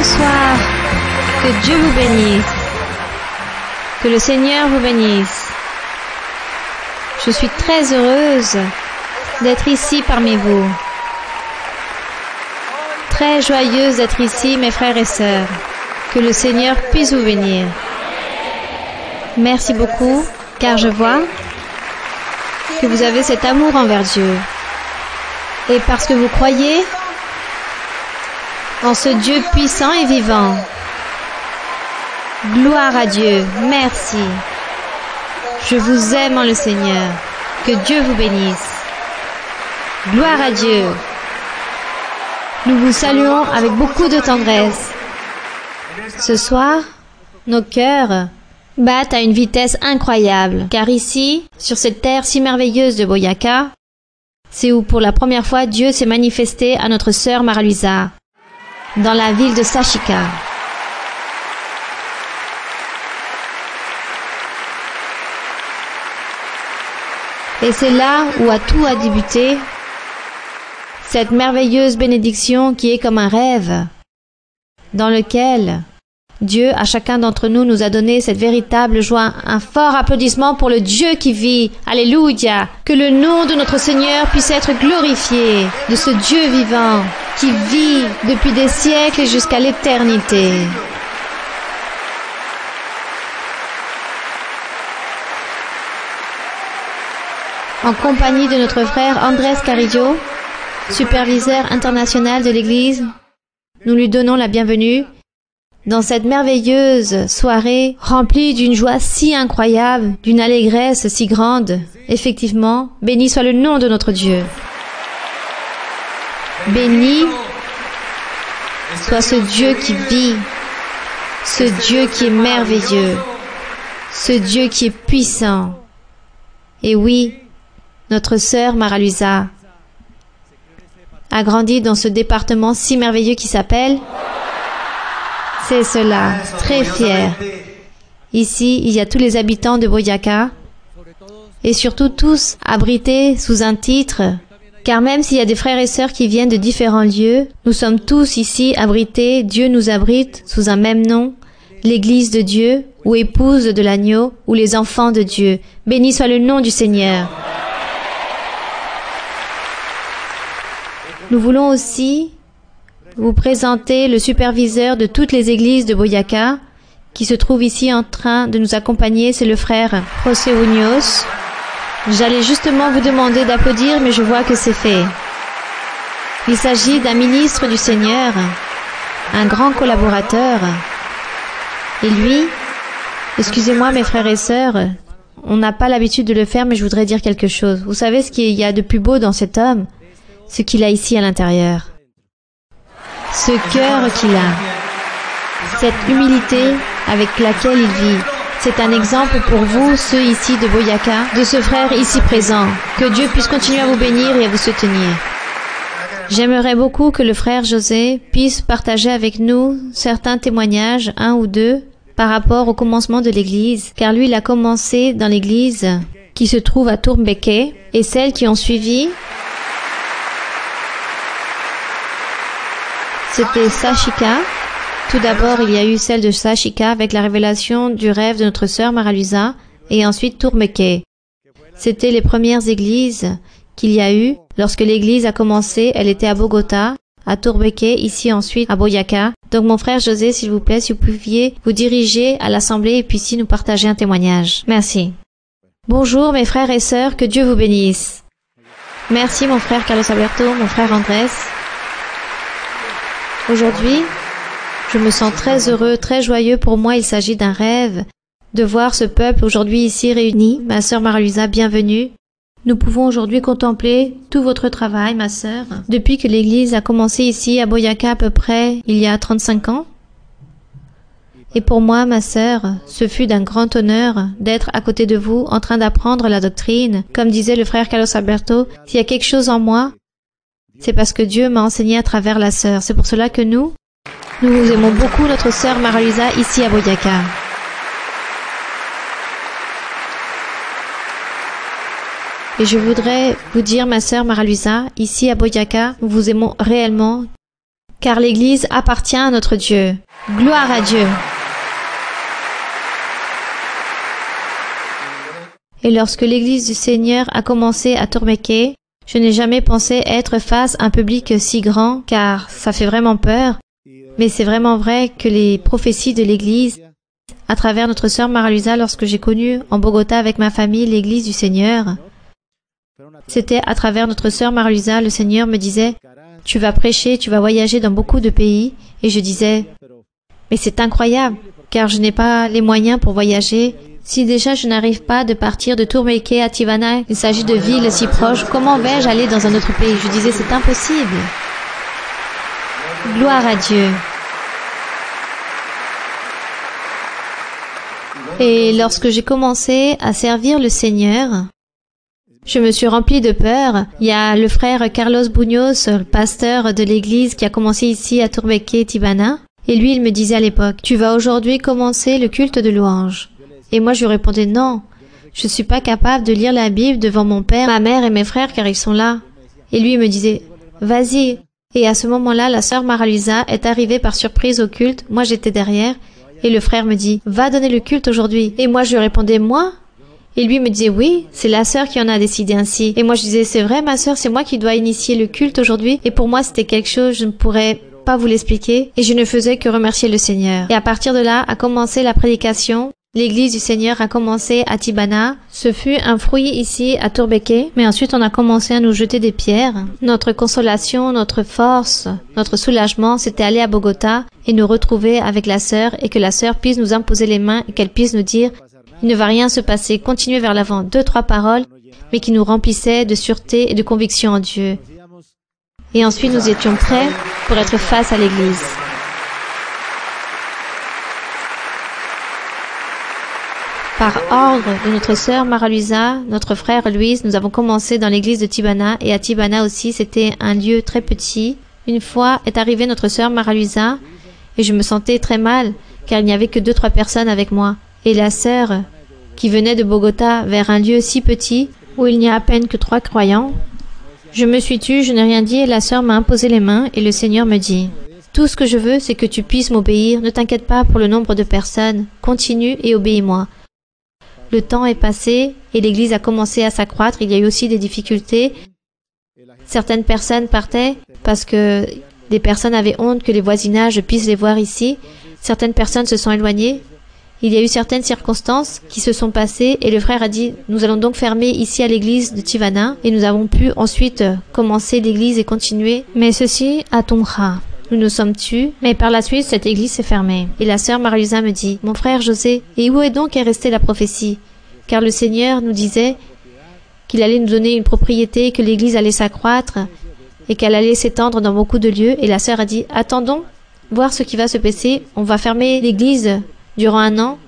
Bonsoir. Que Dieu vous bénisse. Que le Seigneur vous bénisse. Je suis très heureuse d'être ici parmi vous. Très joyeuse d'être ici, mes frères et sœurs. Que le Seigneur puisse vous bénir. Merci beaucoup, car je vois que vous avez cet amour envers Dieu. Et parce que vous croyez en ce Dieu puissant et vivant. Gloire à Dieu. Merci. Je vous aime en le Seigneur. Que Dieu vous bénisse. Gloire à Dieu. Nous vous saluons avec beaucoup de tendresse. Ce soir, nos cœurs battent à une vitesse incroyable, car ici, sur cette terre si merveilleuse de Boyacá, c'est où pour la première fois Dieu s'est manifesté à notre sœur Mara-Luisa, dans la ville de Sashika. Et c'est là où tout a débuté, cette merveilleuse bénédiction qui est comme un rêve, dans lequel Dieu, à chacun d'entre nous, nous a donné cette véritable joie. Un fort applaudissement pour le Dieu qui vit. Alléluia! Que le nom de notre Seigneur puisse être glorifié, de ce Dieu vivant qui vit depuis des siècles jusqu'à l'éternité. En compagnie de notre frère Andrés Carrillo, superviseur international de l'Église, nous lui donnons la bienvenue dans cette merveilleuse soirée remplie d'une joie si incroyable, d'une allégresse si grande. Effectivement, béni soit le nom de notre Dieu. Béni soit ce Dieu qui vit, ce Dieu qui est merveilleux, ce Dieu qui est puissant. Et oui, notre sœur Mara-Luisa a grandi dans ce département si merveilleux qui s'appelle... C'est cela, très fier. Ici, il y a tous les habitants de Boyacá, et surtout tous abrités sous un titre, car même s'il y a des frères et sœurs qui viennent de différents lieux, nous sommes tous ici abrités, Dieu nous abrite sous un même nom, l'Église de Dieu, ou épouse de l'agneau, ou les enfants de Dieu. Béni soit le nom du Seigneur. Nous voulons aussi vous présenter le superviseur de toutes les églises de Boyacá, qui se trouve ici en train de nous accompagner, c'est le frère José Muñoz. J'allais justement vous demander d'applaudir, mais je vois que c'est fait. Il s'agit d'un ministre du Seigneur, un grand collaborateur. Et lui, excusez-moi mes frères et sœurs, on n'a pas l'habitude de le faire, mais je voudrais dire quelque chose. Vous savez ce qu'il y a de plus beau dans cet homme? Ce qu'il a ici à l'intérieur. Ce cœur qu'il a, cette humilité avec laquelle il vit, c'est un exemple pour vous, ceux ici de Boyacá, de ce frère ici présent. Que Dieu puisse continuer à vous bénir et à vous soutenir. J'aimerais beaucoup que le frère José puisse partager avec nous certains témoignages, un ou deux, par rapport au commencement de l'Église, car lui, il a commencé dans l'Église qui se trouve à Tourbeke, et celles qui ont suivi, c'était Sashika. Tout d'abord, il y a eu celle de Sashika avec la révélation du rêve de notre sœur Mara-Luisa et ensuite Tourbeke. C'était les premières églises qu'il y a eu. Lorsque l'église a commencé, elle était à Bogota, à Tourbeke, ici ensuite à Boyacá. Donc mon frère José, s'il vous plaît, si vous pouviez vous diriger à l'assemblée et puis ici nous partager un témoignage. Merci. Bonjour mes frères et sœurs, que Dieu vous bénisse. Merci mon frère Carlos Alberto, mon frère Andrés. Aujourd'hui, je me sens très heureux, très joyeux. Pour moi, il s'agit d'un rêve de voir ce peuple aujourd'hui ici réuni. Ma sœur Mara-Luisa, bienvenue. Nous pouvons aujourd'hui contempler tout votre travail, ma sœur. Depuis que l'église a commencé ici à Boyacá à peu près il y a 35 ans. Et pour moi, ma sœur, ce fut d'un grand honneur d'être à côté de vous en train d'apprendre la doctrine. Comme disait le frère Carlos Alberto, s'il y a quelque chose en moi, c'est parce que Dieu m'a enseigné à travers la sœur. C'est pour cela que nous aimons beaucoup notre sœur Mara-Luisa ici à Boyacá. Et je voudrais vous dire, ma sœur Mara-Luisa, ici à Boyacá, nous vous aimons réellement car l'Église appartient à notre Dieu. Gloire à Dieu. Et lorsque l'Église du Seigneur a commencé à Tourméquet, je n'ai jamais pensé être face à un public si grand, car ça fait vraiment peur. Mais c'est vraiment vrai que les prophéties de l'Église, à travers notre sœur Mara-Luisa, lorsque j'ai connu en Bogota avec ma famille l'Église du Seigneur, c'était à travers notre sœur Mara-Luisa, le Seigneur me disait, « Tu vas prêcher, tu vas voyager dans beaucoup de pays. » Et je disais, « Mais c'est incroyable, car je n'ai pas les moyens pour voyager. Si déjà je n'arrive pas de partir de Tourméquet à Tivana, il s'agit de villes si proches, comment vais-je aller dans un autre pays ?» Je disais, « C'est impossible. » Gloire à Dieu. Et lorsque j'ai commencé à servir le Seigneur, je me suis remplie de peur. Il y a le frère Carlos Buños, le pasteur de l'église qui a commencé ici à Tourméquet, Tivana. Et lui, il me disait à l'époque, « Tu vas aujourd'hui commencer le culte de louange. » Et moi, je lui répondais, « Non, je ne suis pas capable de lire la Bible devant mon père, ma mère et mes frères car ils sont là. » Et lui, il me disait, « Vas-y. » Et à ce moment-là, la sœur Mara-Luisa est arrivée par surprise au culte. Moi, j'étais derrière. Et le frère me dit, « Va donner le culte aujourd'hui. » Et moi, je lui répondais, « Moi ?» Et lui me disait, « Oui, c'est la sœur qui en a décidé ainsi. » Et moi, je disais, « C'est vrai, ma sœur, c'est moi qui dois initier le culte aujourd'hui. » Et pour moi, c'était quelque chose, je ne pourrais pas vous l'expliquer. Et je ne faisais que remercier le Seigneur. Et à partir de là, a commencé la prédication. L'Église du Seigneur a commencé à Tivana. Ce fut un fruit ici à Tourméquet, mais ensuite on a commencé à nous jeter des pierres. Notre consolation, notre force, notre soulagement, c'était aller à Bogota et nous retrouver avec la sœur et que la sœur puisse nous imposer les mains et qu'elle puisse nous dire « Il ne va rien se passer, continuez vers l'avant ». 2-3 paroles, mais qui nous remplissaient de sûreté et de conviction en Dieu. Et ensuite nous étions prêts pour être face à l'Église. Par ordre de notre sœur Mara-Luisa, notre frère Louise, nous avons commencé dans l'église de Tivana et à Tivana aussi, c'était un lieu très petit. Une fois est arrivée notre sœur Mara-Luisa et je me sentais très mal car il n'y avait que 2-3 personnes avec moi. Et la sœur qui venait de Bogota vers un lieu si petit où il n'y a à peine que 3 croyants, je me suis tue, je n'ai rien dit et la sœur m'a imposé les mains et le Seigneur me dit « Tout ce que je veux, c'est que tu puisses m'obéir, ne t'inquiète pas pour le nombre de personnes, continue et obéis-moi. » Le temps est passé et l'Église a commencé à s'accroître. Il y a eu aussi des difficultés. Certaines personnes partaient parce que des personnes avaient honte que les voisinages puissent les voir ici. Certaines personnes se sont éloignées. Il y a eu certaines circonstances qui se sont passées et le frère a dit « Nous allons donc fermer ici à l'église de Tivana » et nous avons pu ensuite commencer l'église et continuer. Mais ceci à Tumra. Nous nous sommes tus, mais par la suite, cette église s'est fermée. Et la sœur Mara-Luisa me dit, « Mon frère José, et où est donc restée la prophétie? Car le Seigneur nous disait qu'il allait nous donner une propriété, que l'église allait s'accroître et qu'elle allait s'étendre dans beaucoup de lieux. » Et la sœur a dit, « Attendons, voir ce qui va se passer. On va fermer l'église durant 1 an. »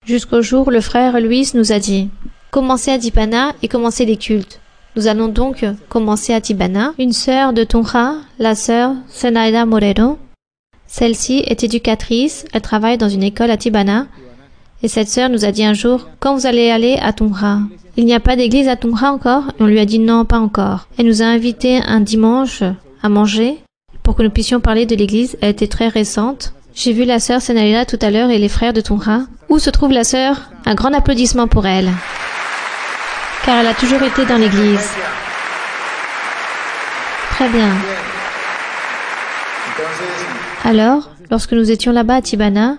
Jusqu'au jour où le frère Louis nous a dit, « Commencez à Tivana et commencez les cultes. » Nous allons donc commencer à Tivana. Une sœur de Tunja, la sœur Zenaida Moreno. Celle-ci est éducatrice, elle travaille dans une école à Tivana. Et cette sœur nous a dit un jour, « Quand vous allez aller à Tunja ?» Il n'y a pas d'église à Tunja encore? Et on lui a dit non, pas encore. Elle nous a invités un dimanche à manger pour que nous puissions parler de l'église. Elle était très récente. J'ai vu la sœur Zenaida tout à l'heure et les frères de Tunja. Où se trouve la sœur? Un grand applaudissement pour elle. Car elle a toujours été dans l'église. Très bien. Alors, lorsque nous étions là-bas à Tivana,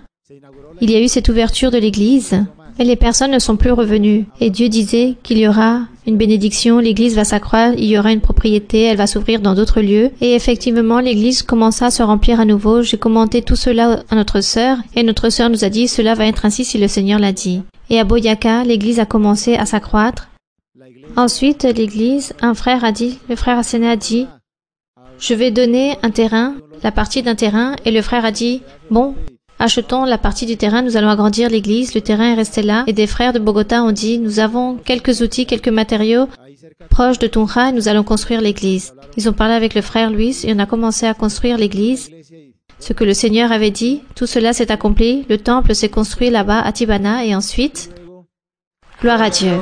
il y a eu cette ouverture de l'église, et les personnes ne sont plus revenues. Et Dieu disait qu'il y aura une bénédiction, l'église va s'accroître, il y aura une propriété, elle va s'ouvrir dans d'autres lieux. Et effectivement, l'église commença à se remplir à nouveau. J'ai commenté tout cela à notre sœur, et notre sœur nous a dit, cela va être ainsi si le Seigneur l'a dit. Et à Boyaca, l'église a commencé à s'accroître. Ensuite, l'église, un frère a dit, le frère Asséné a dit, je vais donner un terrain, la partie d'un terrain, et le frère a dit, bon, achetons la partie du terrain, nous allons agrandir l'église, le terrain est resté là, et des frères de Bogota ont dit, nous avons quelques outils, quelques matériaux proches de Tunja, et nous allons construire l'église. Ils ont parlé avec le frère Louis, et on a commencé à construire l'église. Ce que le Seigneur avait dit, tout cela s'est accompli, le temple s'est construit là-bas à Tivana, et ensuite, gloire à Dieu.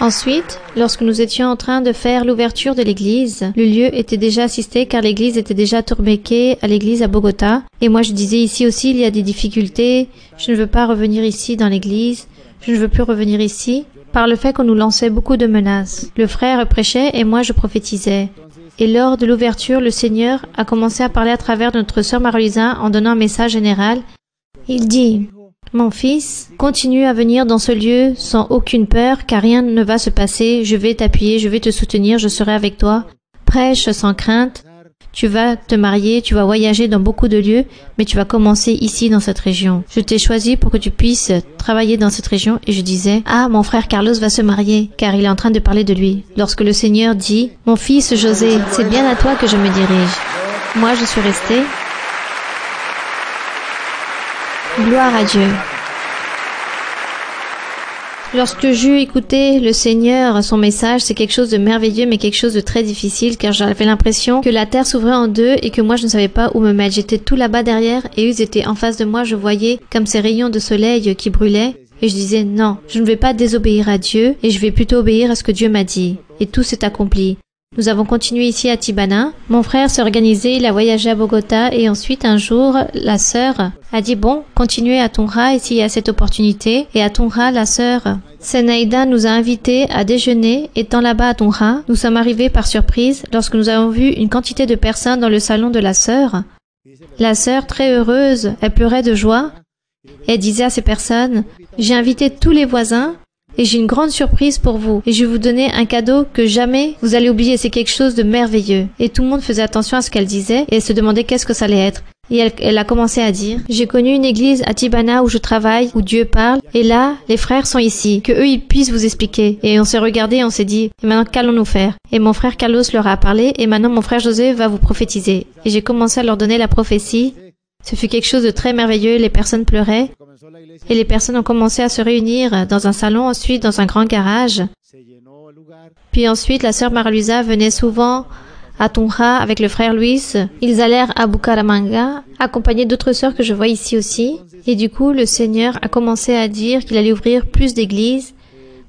Ensuite, lorsque nous étions en train de faire l'ouverture de l'église, le lieu était déjà assisté car l'église était déjà tourbequée à l'église à Bogota. Et moi je disais ici aussi il y a des difficultés, je ne veux pas revenir ici dans l'église, je ne veux plus revenir ici, par le fait qu'on nous lançait beaucoup de menaces. Le frère prêchait et moi je prophétisais. Et lors de l'ouverture, le Seigneur a commencé à parler à travers de notre sœur Marie-Louisa en donnant un message général. Il dit: mon fils, continue à venir dans ce lieu sans aucune peur, car rien ne va se passer. Je vais t'appuyer, je vais te soutenir, je serai avec toi. Prêche sans crainte. Tu vas te marier, tu vas voyager dans beaucoup de lieux, mais tu vas commencer ici dans cette région. Je t'ai choisi pour que tu puisses travailler dans cette région. Et je disais: ah, mon frère Carlos va se marier, car il est en train de parler de lui. Lorsque le Seigneur dit: mon fils José, c'est bien à toi que je me dirige. Moi, je suis restée. Gloire à Dieu. Lorsque j'eus écouté le Seigneur, son message, c'est quelque chose de merveilleux, mais quelque chose de très difficile, car j'avais l'impression que la terre s'ouvrait en deux et que moi je ne savais pas où me mettre. J'étais tout là-bas derrière et eux étaient en face de moi, je voyais comme ces rayons de soleil qui brûlaient. Et je disais: non, je ne vais pas désobéir à Dieu et je vais plutôt obéir à ce que Dieu m'a dit. Et tout s'est accompli. Nous avons continué ici à Tibana. Mon frère s'est organisé, il a voyagé à Bogota et ensuite un jour, la sœur a dit: bon, continuez à Tonra ici il y a cette opportunité. Et à Tonra, la sœur Senaïda nous a invités à déjeuner. Étant là-bas à Tonra, nous sommes arrivés par surprise lorsque nous avons vu une quantité de personnes dans le salon de la sœur. La sœur, très heureuse, elle pleurait de joie. Elle disait à ces personnes: j'ai invité tous les voisins. Et j'ai une grande surprise pour vous. Et je vais vous donner un cadeau que jamais vous allez oublier. C'est quelque chose de merveilleux. Et tout le monde faisait attention à ce qu'elle disait. Et elle se demandait qu'est-ce que ça allait être. Et elle a commencé à dire: j'ai connu une église à Tibana où je travaille, où Dieu parle. Et là, les frères sont ici. Que eux, ils puissent vous expliquer. Et on s'est regardé et on s'est dit: et maintenant, qu'allons-nous faire? Et mon frère Carlos leur a parlé. Et maintenant, mon frère José va vous prophétiser. Et j'ai commencé à leur donner la prophétie. Ce fut quelque chose de très merveilleux. Les personnes pleuraient. Et les personnes ont commencé à se réunir dans un salon, ensuite dans un grand garage. Puis ensuite, la sœur Marie-Louisa venait souvent à Tonra avec le frère Luis. Ils allèrent à Bucaramanga, accompagnés d'autres sœurs que je vois ici aussi. Et du coup, le Seigneur a commencé à dire qu'il allait ouvrir plus d'églises.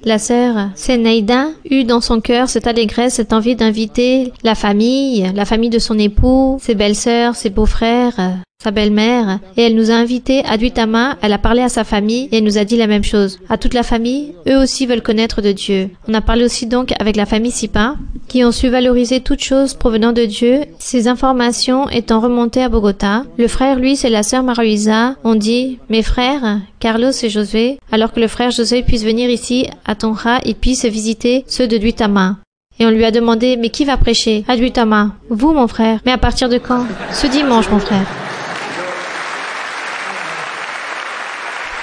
La sœur Senaïda eut dans son cœur cette allégresse, cette envie d'inviter la famille de son époux, ses belles-sœurs, ses beaux-frères, sa belle-mère, et elle nous a invités à Duitama. Elle a parlé à sa famille et elle nous a dit la même chose. À toute la famille, eux aussi veulent connaître de Dieu. On a parlé aussi donc avec la famille Sipa, qui ont su valoriser toutes choses provenant de Dieu. Ces informations étant remontées à Bogota, le frère Luis et la sœur Marie-Louisa ont dit: mes frères, Carlos et Josué, alors que le frère Josué puisse venir ici à Tonra et puisse visiter ceux de Duitama. Et on lui a demandé: mais qui va prêcher à Duitama? Vous, mon frère. Mais à partir de quand? Ce dimanche, mon frère.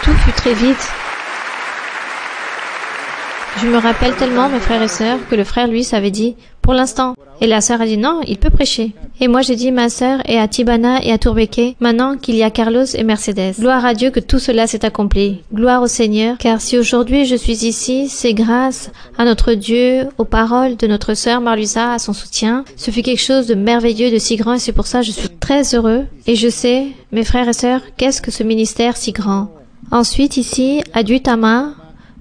Tout fut très vite. Je me rappelle tellement, mes frères et sœurs, que le frère, lui, avait dit: pour l'instant. Et la sœur a dit: non, il peut prêcher. Et moi, j'ai dit: ma sœur est à Tibana et à Tourbeque, maintenant qu'il y a Carlos et Mercedes. Gloire à Dieu que tout cela s'est accompli. Gloire au Seigneur, car si aujourd'hui je suis ici, c'est grâce à notre Dieu, aux paroles de notre sœur Marie-Louisa, à son soutien. Ce fut quelque chose de merveilleux, de si grand, et c'est pour ça que je suis très heureux. Et je sais, mes frères et sœurs, qu'est-ce que ce ministère si grand. Ensuite, ici, à Duitama,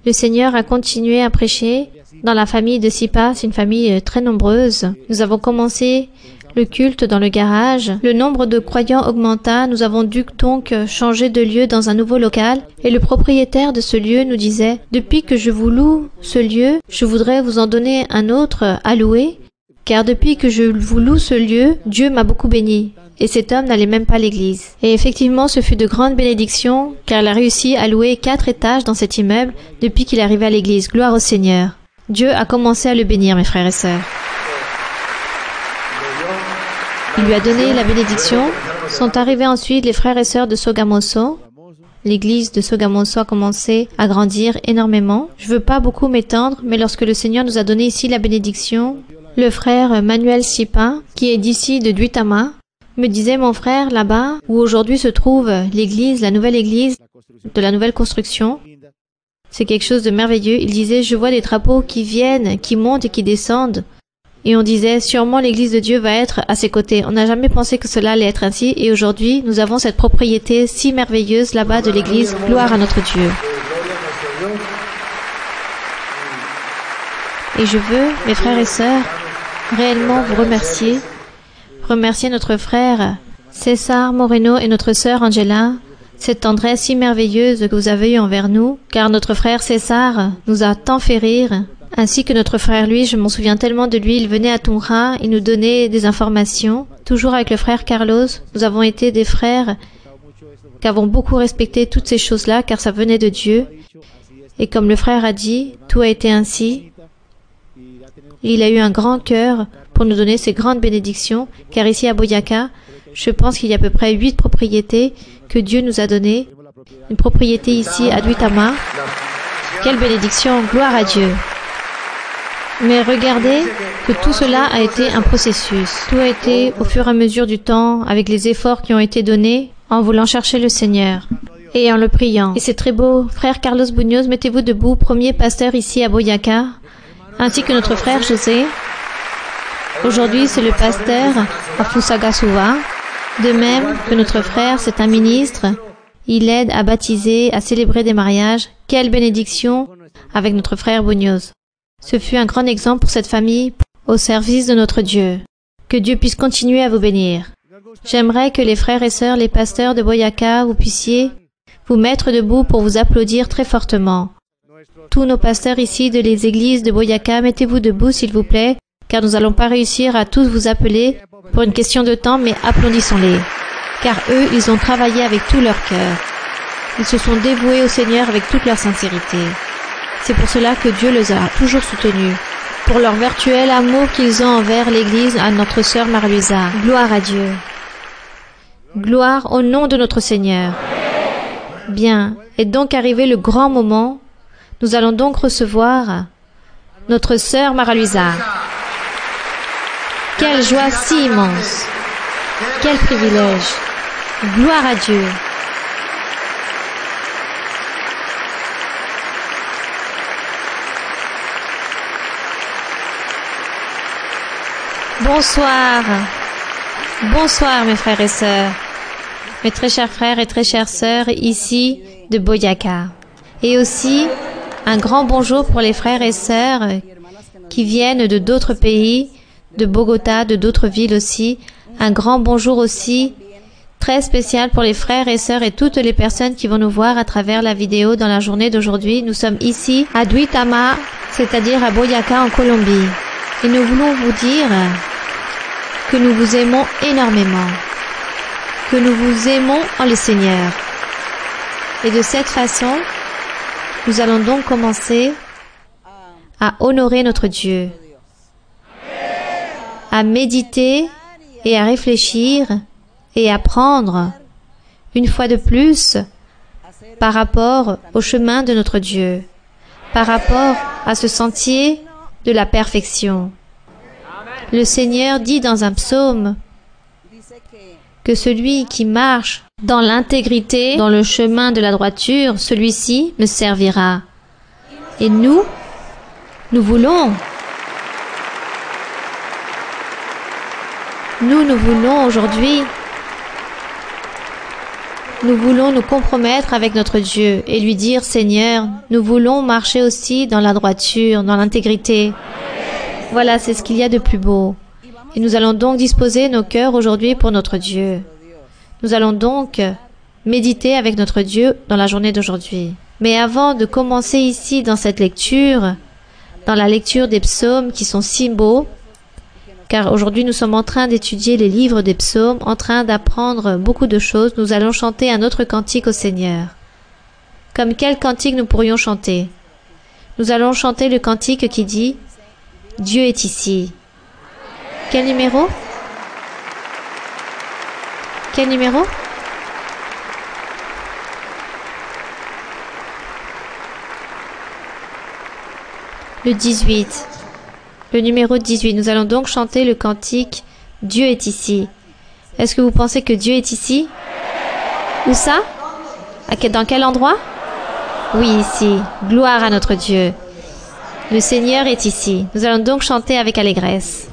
le Seigneur a continué à prêcher dans la famille de Sipa. C'est une famille très nombreuse. Nous avons commencé le culte dans le garage. Le nombre de croyants augmenta. Nous avons dû donc changer de lieu dans un nouveau local. Et le propriétaire de ce lieu nous disait: depuis que je vous loue ce lieu, je voudrais vous en donner un autre à louer. Car depuis que je vous loue ce lieu, Dieu m'a beaucoup béni. Et cet homme n'allait même pas à l'église. Et effectivement, ce fut de grandes bénédictions, car il a réussi à louer 4 étages dans cet immeuble depuis qu'il est arrivé à l'église. Gloire au Seigneur. Dieu a commencé à le bénir, mes frères et sœurs. Il lui a donné la bénédiction. Sont arrivés ensuite les frères et sœurs de Sogamoso. L'église de Sogamoso a commencé à grandir énormément. Je ne veux pas beaucoup m'étendre, mais lorsque le Seigneur nous a donné ici la bénédiction, le frère Manuel Sipa, qui est d'ici de Duitama, me disait: mon frère, là-bas, où aujourd'hui se trouve l'église, la nouvelle église de la nouvelle construction, c'est quelque chose de merveilleux. Il disait: je vois des drapeaux qui viennent, qui montent et qui descendent. Et on disait: sûrement l'église de Dieu va être à ses côtés. On n'a jamais pensé que cela allait être ainsi. Et aujourd'hui, nous avons cette propriété si merveilleuse là-bas de l'église. Gloire à notre Dieu. Et je veux, mes frères et sœurs, réellement vous remercier. Remercier notre frère César Moreno et notre sœur Angela, cette tendresse si merveilleuse que vous avez eue envers nous, car notre frère César nous a tant fait rire, ainsi que notre frère lui, je m'en souviens tellement de lui, il venait à Tunja, il nous donnait des informations. Toujours avec le frère Carlos, nous avons été des frères qui avons beaucoup respecté toutes ces choses-là, car ça venait de Dieu. Et comme le frère a dit, tout a été ainsi. Il a eu un grand cœur pour nous donner ces grandes bénédictions, car ici à Boyaca, je pense qu'il y a à peu près 8 propriétés que Dieu nous a données. Une propriété ici à Duitama. Quelle bénédiction, gloire à Dieu. Mais regardez que tout cela a été un processus. Tout a été au fur et à mesure du temps, avec les efforts qui ont été donnés, en voulant chercher le Seigneur et en le priant. Et c'est très beau. Frère Carlos Buñoz, mettez-vous debout, premier pasteur ici à Boyaca, ainsi que notre frère José. Aujourd'hui, c'est le pasteur à Fusagasugá. De même que notre frère, c'est un ministre. Il aide à baptiser, à célébrer des mariages. Quelle bénédiction avec notre frère Buñoz. Ce fut un grand exemple pour cette famille au service de notre Dieu. Que Dieu puisse continuer à vous bénir. J'aimerais que les frères et sœurs, les pasteurs de Boyaca, vous puissiez vous mettre debout pour vous applaudir très fortement. Tous nos pasteurs ici de les églises de Boyaca, mettez-vous debout s'il vous plaît, car nous n'allons pas réussir à tous vous appeler pour une question de temps, mais applaudissons-les. Car eux, ils ont travaillé avec tout leur cœur. Ils se sont dévoués au Seigneur avec toute leur sincérité. C'est pour cela que Dieu les a toujours soutenus. Pour leur vertuel amour qu'ils ont envers l'Église à notre sœur Marie-Louisa. Gloire à Dieu. Gloire au nom de notre Seigneur. Bien, est donc arrivé le grand moment. Nous allons donc recevoir notre sœur Marie-Louisa. Quelle joie si immense! Quel privilège! Gloire à Dieu! Bonsoir! Bonsoir mes frères et sœurs, mes très chers frères et très chères sœurs ici de Boyaca. Et aussi un grand bonjour pour les frères et sœurs qui viennent de d'autres pays, de Bogota, de d'autres villes aussi. Un grand bonjour aussi très spécial pour les frères et sœurs et toutes les personnes qui vont nous voir à travers la vidéo dans la journée d'aujourd'hui. Nous sommes ici à Duitama, c'est-à-dire à Boyaca en Colombie. Et nous voulons vous dire que nous vous aimons énormément, que nous vous aimons en le Seigneur. Et de cette façon, nous allons donc commencer à honorer notre Dieu, à méditer et à réfléchir et à prendre, une fois de plus, par rapport au chemin de notre Dieu, par rapport à ce sentier de la perfection. Le Seigneur dit dans un psaume que celui qui marche dans l'intégrité, dans le chemin de la droiture, celui-ci me servira. Et nous voulons aujourd'hui, nous voulons nous compromettre avec notre Dieu et lui dire, Seigneur, nous voulons marcher aussi dans la droiture, dans l'intégrité. Voilà, c'est ce qu'il y a de plus beau. Et nous allons donc disposer nos cœurs aujourd'hui pour notre Dieu. Nous allons donc méditer avec notre Dieu dans la journée d'aujourd'hui. Mais avant de commencer ici dans cette lecture, dans la lecture des psaumes qui sont si beaux, car aujourd'hui nous sommes en train d'étudier les livres des psaumes, en train d'apprendre beaucoup de choses, nous allons chanter un autre cantique au Seigneur. Comme quel cantique nous pourrions chanter? Nous allons chanter le cantique qui dit « Dieu est ici ». Quel numéro? Quel numéro? Le 18. Le numéro 18. Nous allons donc chanter le cantique « Dieu est ici ». Est-ce que vous pensez que Dieu est ici? Où ça? Dans quel endroit? Oui, ici. Gloire à notre Dieu. Le Seigneur est ici. Nous allons donc chanter avec allégresse.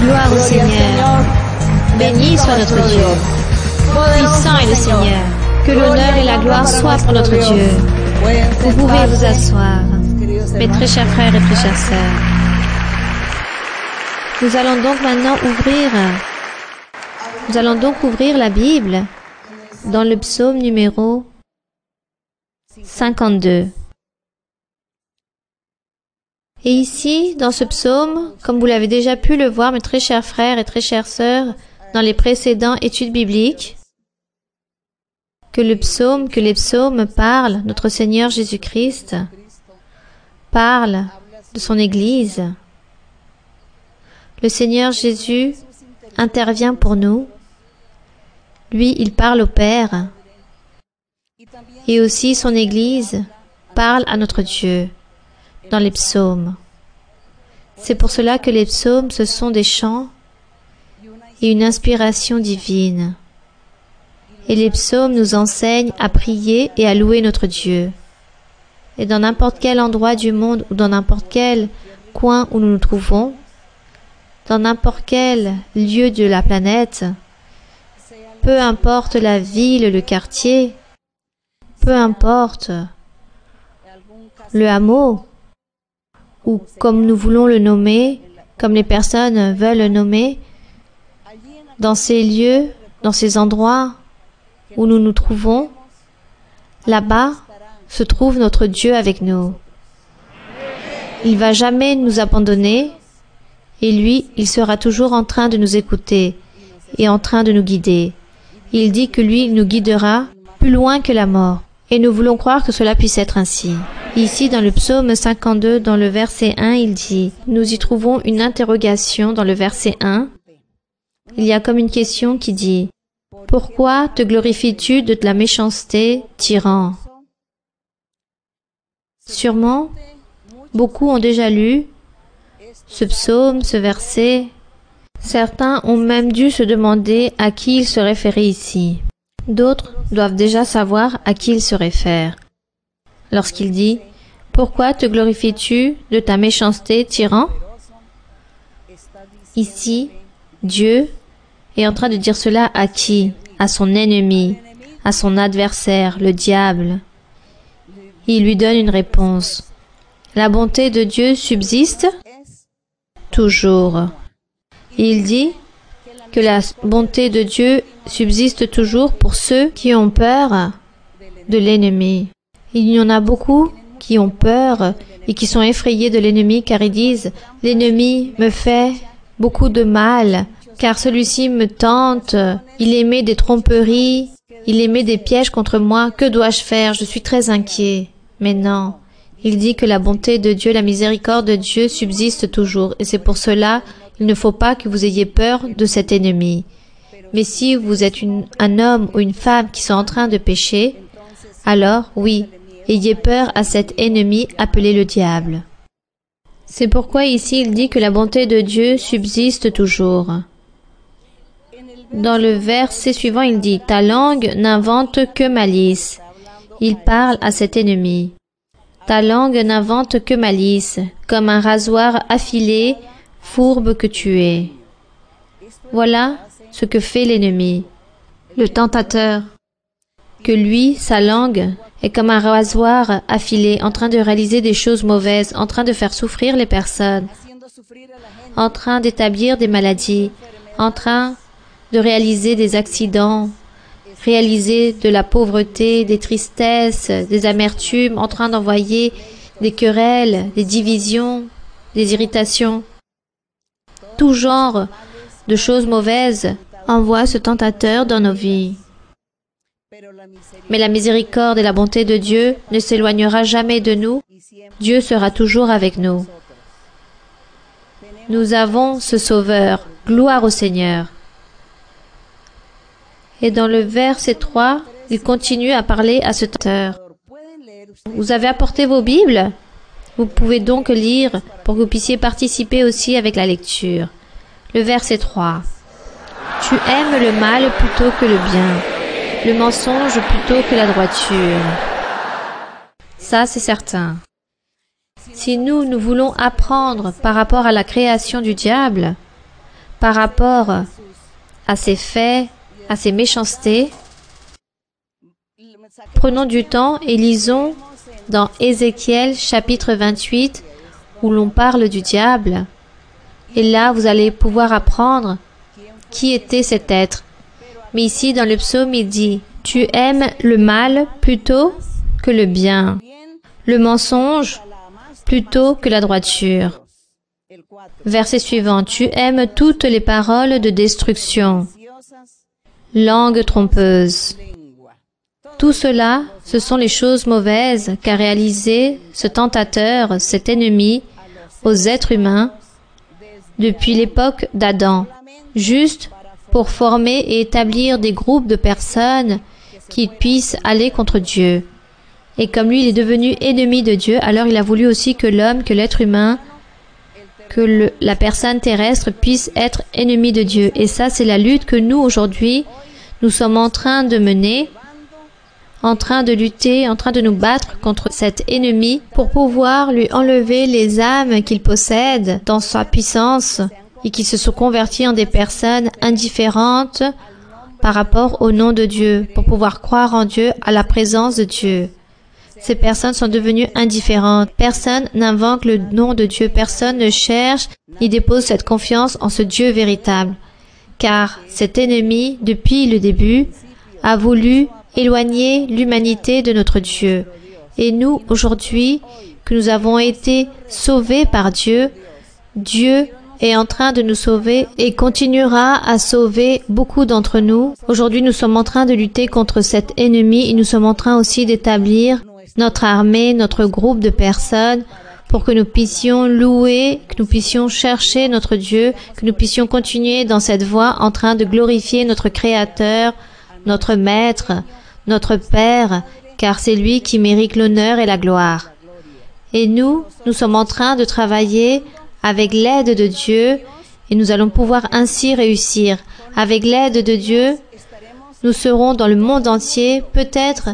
Gloire au Seigneur. Béni soit notre Dieu. Puissant est le Seigneur. Que l'honneur et la gloire soient pour notre Dieu. Vous pouvez vous asseoir, mes très chers frères et très chères sœurs. Nous allons donc ouvrir la Bible dans le psaume numéro 52. Et ici, dans ce psaume, comme vous l'avez déjà pu le voir, mes très chers frères et très chères sœurs, dans les précédentes études bibliques, que les psaumes parlent, notre Seigneur Jésus-Christ parle de son Église. Le Seigneur Jésus intervient pour nous. Lui, il parle au Père. Et aussi son Église parle à notre Dieu dans les psaumes. C'est pour cela que les psaumes, ce sont des chants et une inspiration divine. Et les psaumes nous enseignent à prier et à louer notre Dieu. Et dans n'importe quel endroit du monde ou dans n'importe quel coin où nous nous trouvons, dans n'importe quel lieu de la planète, peu importe la ville, le quartier, peu importe le hameau, ou comme nous voulons le nommer, comme les personnes veulent le nommer, dans ces lieux, dans ces endroits où nous nous trouvons, là-bas se trouve notre Dieu avec nous. Il ne va jamais nous abandonner et lui, il sera toujours en train de nous écouter et en train de nous guider. Il dit que lui, il nous guidera plus loin que la mort. Et nous voulons croire que cela puisse être ainsi. Ici, dans le psaume 52, dans le verset 1, il dit, nous y trouvons une interrogation dans le verset 1. Il y a comme une question qui dit, « Pourquoi te glorifies-tu de la méchanceté, tyran ?» Sûrement, beaucoup ont déjà lu ce psaume, ce verset. Certains ont même dû se demander à qui il se référait ici. D'autres doivent déjà savoir à qui il se réfère. Lorsqu'il dit « Pourquoi te glorifies-tu de ta méchanceté, tyran ?» Ici, Dieu est en train de dire cela à qui? À son ennemi, à son adversaire, le diable. Il lui donne une réponse. La bonté de Dieu subsiste toujours. Il dit que la bonté de Dieu subsiste toujours pour ceux qui ont peur de l'ennemi. Il y en a beaucoup qui ont peur et qui sont effrayés de l'ennemi car ils disent « L'ennemi me fait beaucoup de mal car celui-ci me tente, il émet des tromperies, il émet des pièges contre moi, que dois-je faire? Je suis très inquiet. » Mais non, il dit que la bonté de Dieu, la miséricorde de Dieu subsiste toujours et c'est pour cela il ne faut pas que vous ayez peur de cet ennemi. Mais si vous êtes un homme ou une femme qui sont en train de pécher, alors, oui, ayez peur à cet ennemi appelé le diable. C'est pourquoi ici il dit que la bonté de Dieu subsiste toujours. Dans le verset suivant, il dit « Ta langue n'invente que malice ». Il parle à cet ennemi. « Ta langue n'invente que malice, comme un rasoir affilé, fourbe que tu es. » Voilà ce que fait l'ennemi, le tentateur, que lui, sa langue, est comme un rasoir affilé, en train de réaliser des choses mauvaises, en train de faire souffrir les personnes, en train d'établir des maladies, en train de réaliser des accidents, réaliser de la pauvreté, des tristesses, des amertumes, en train d'envoyer des querelles, des divisions, des irritations. Tout genre de choses mauvaises envoie ce tentateur dans nos vies. Mais la miséricorde et la bonté de Dieu ne s'éloignera jamais de nous. Dieu sera toujours avec nous. Nous avons ce Sauveur. Gloire au Seigneur. Et dans le verset 3, il continue à parler à ce tentateur. Vous avez apporté vos Bibles? Vous pouvez donc lire pour que vous puissiez participer aussi avec la lecture. Le verset 3. Tu aimes le mal plutôt que le bien, le mensonge plutôt que la droiture. Ça, c'est certain. Si nous voulons apprendre par rapport à la création du diable, par rapport à ces faits, à ces méchancetés, prenons du temps et lisons dans Ézéchiel chapitre 28 où l'on parle du diable. Et là, vous allez pouvoir apprendre qui était cet être. Mais ici, dans le psaume, il dit « Tu aimes le mal plutôt que le bien, le mensonge plutôt que la droiture. » Verset suivant, « Tu aimes toutes les paroles de destruction, langue trompeuse. » Tout cela, ce sont les choses mauvaises qu'a réalisé ce tentateur, cet ennemi, aux êtres humains depuis l'époque d'Adam, juste pour former et établir des groupes de personnes qui puissent aller contre Dieu. Et comme lui, il est devenu ennemi de Dieu, alors il a voulu aussi que l'homme, que l'être humain, que la personne terrestre puisse être ennemi de Dieu. Et ça, c'est la lutte que nous, aujourd'hui, nous sommes en train de mener, en train de lutter, en train de nous battre contre cet ennemi pour pouvoir lui enlever les âmes qu'il possède dans sa puissance et qui se sont convertis en des personnes indifférentes par rapport au nom de Dieu, pour pouvoir croire en Dieu, à la présence de Dieu. Ces personnes sont devenues indifférentes. Personne n'invoque le nom de Dieu. Personne ne cherche ni dépose cette confiance en ce Dieu véritable. Car cet ennemi, depuis le début, a voulu éloigner l'humanité de notre Dieu. Et nous, aujourd'hui, que nous avons été sauvés par Dieu, Dieu est en train de nous sauver et continuera à sauver beaucoup d'entre nous. Aujourd'hui, nous sommes en train de lutter contre cet ennemi et nous sommes en train aussi d'établir notre armée, notre groupe de personnes pour que nous puissions louer, que nous puissions chercher notre Dieu, que nous puissions continuer dans cette voie en train de glorifier notre Créateur, notre Maître, notre Père, car c'est lui qui mérite l'honneur et la gloire. Et nous sommes en train de travailler avec l'aide de Dieu et nous allons pouvoir ainsi réussir. Avec l'aide de Dieu, nous serons dans le monde entier, peut-être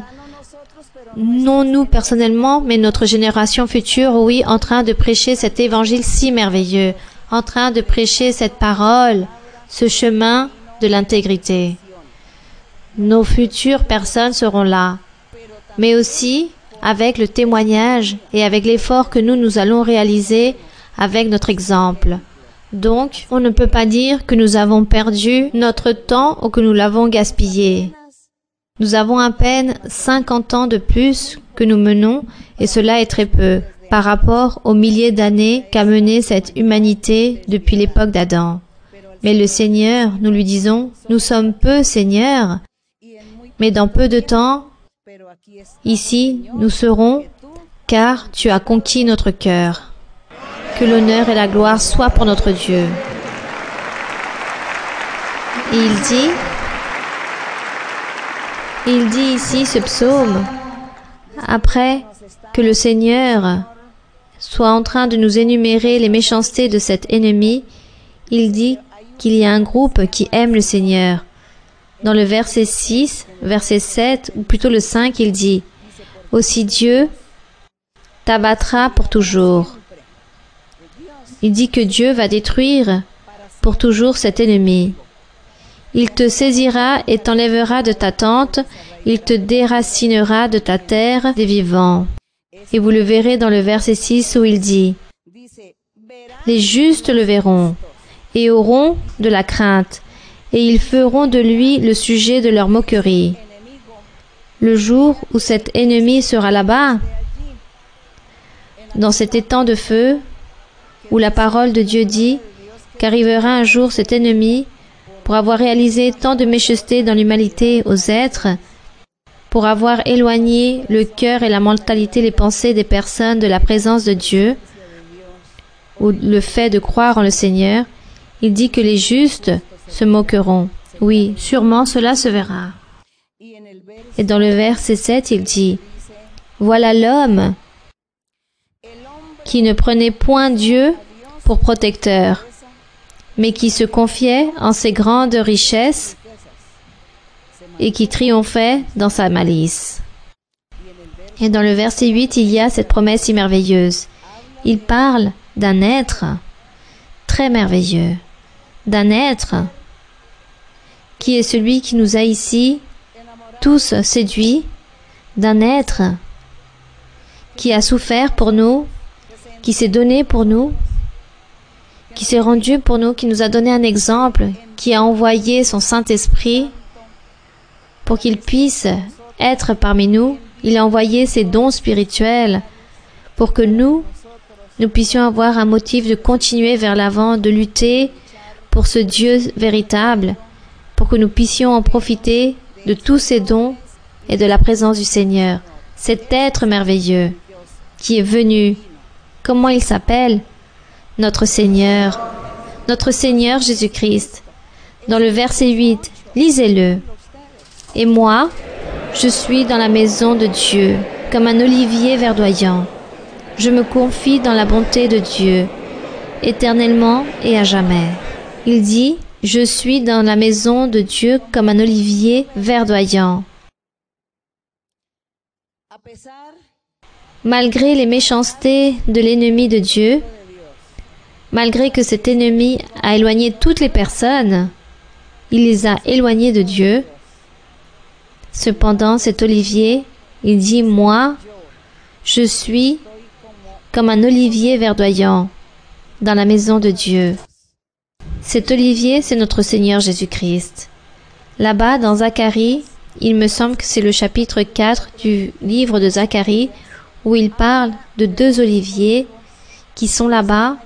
non nous personnellement, mais notre génération future, oui, en train de prêcher cet évangile si merveilleux, en train de prêcher cette parole, ce chemin de l'intégrité. Nos futures personnes seront là, mais aussi avec le témoignage et avec l'effort que nous allons réaliser avec notre exemple. Donc, on ne peut pas dire que nous avons perdu notre temps ou que nous l'avons gaspillé. Nous avons à peine 50 ans de plus que nous menons, et cela est très peu par rapport aux milliers d'années qu'a mené cette humanité depuis l'époque d'Adam. Mais le Seigneur, nous lui disons, nous sommes peu, Seigneur, mais dans peu de temps, ici, nous serons, car tu as conquis notre cœur. Que l'honneur et la gloire soient pour notre Dieu. Et il dit ici ce psaume, après que le Seigneur soit en train de nous énumérer les méchancetés de cet ennemi, il dit qu'il y a un groupe qui aime le Seigneur. Dans le verset 6, verset 7, ou plutôt le 5, il dit « Aussi Dieu t'abattra pour toujours ». Il dit que Dieu va détruire pour toujours cet ennemi. Il te saisira et t'enlèvera de ta tente, il te déracinera de ta terre des vivants. Et vous le verrez dans le verset 6 où il dit « Les justes le verront et auront de la crainte, et ils feront de lui le sujet de leur moquerie. » Le jour où cet ennemi sera là-bas, dans cet étang de feu, où la parole de Dieu dit qu'arrivera un jour cet ennemi pour avoir réalisé tant de méchanceté dans l'humanité aux êtres, pour avoir éloigné le cœur et la mentalité, les pensées des personnes de la présence de Dieu, ou le fait de croire en le Seigneur, il dit que les justes se moqueront. Oui, sûrement cela se verra. Et dans le verset 7, il dit « Voilà l'homme qui ne prenait point Dieu pour protecteur, mais qui se confiait en ses grandes richesses et qui triomphait dans sa malice. » Et dans le verset 8, il y a cette promesse si merveilleuse. Il parle d'un être très merveilleux, d'un être qui est celui qui nous a ici tous séduits, d'un être qui a souffert pour nous, qui s'est donné pour nous, qui s'est rendu pour nous, qui nous a donné un exemple, qui a envoyé son Saint-Esprit pour qu'il puisse être parmi nous. Il a envoyé ses dons spirituels pour que nous puissions avoir un motif de continuer vers l'avant, de lutter pour ce Dieu véritable, pour que nous puissions en profiter de tous ces dons et de la présence du Seigneur. Cet être merveilleux qui est venu, comment il s'appelle? Notre Seigneur Jésus-Christ. Dans le verset 8, lisez-le. Et moi, je suis dans la maison de Dieu, comme un olivier verdoyant. Je me confie dans la bonté de Dieu, éternellement et à jamais. Il dit, je suis dans la maison de Dieu comme un olivier verdoyant. Malgré les méchancetés de l'ennemi de Dieu, malgré que cet ennemi a éloigné toutes les personnes, il les a éloignées de Dieu. Cependant, cet olivier, il dit, moi, je suis comme un olivier verdoyant dans la maison de Dieu. Cet olivier, c'est notre Seigneur Jésus-Christ. Là-bas, dans Zacharie, il me semble que c'est le chapitre 4 du livre de Zacharie, où il parle de deux oliviers qui sont là-bas,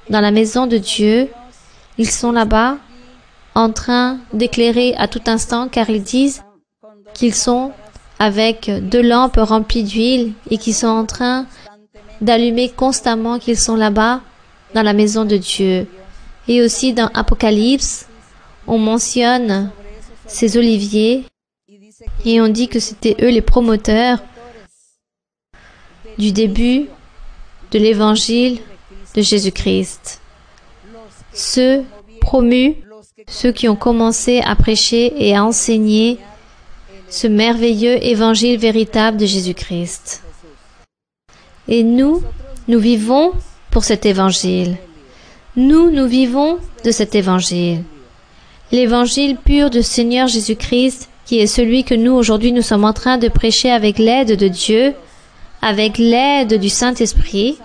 dans la maison de Dieu. Ils sont là-bas, en train d'éclairer à tout instant, car ils disent qu'ils sont avec deux lampes remplies d'huile et qu'ils sont en train d'allumer constamment, qu'ils sont là-bas, dans la maison de Dieu. Et aussi dans Apocalypse, on mentionne ces oliviers et on dit que c'était eux les promoteurs du début de l'évangile de Jésus-Christ. Ceux promus, ceux qui ont commencé à prêcher et à enseigner ce merveilleux évangile véritable de Jésus-Christ. Et nous vivons pour cet évangile. Nous vivons de cet évangile. L'évangile pur du Seigneur Jésus-Christ, qui est celui que nous, aujourd'hui, nous sommes en train de prêcher avec l'aide de Dieu, avec l'aide du Saint-Esprit,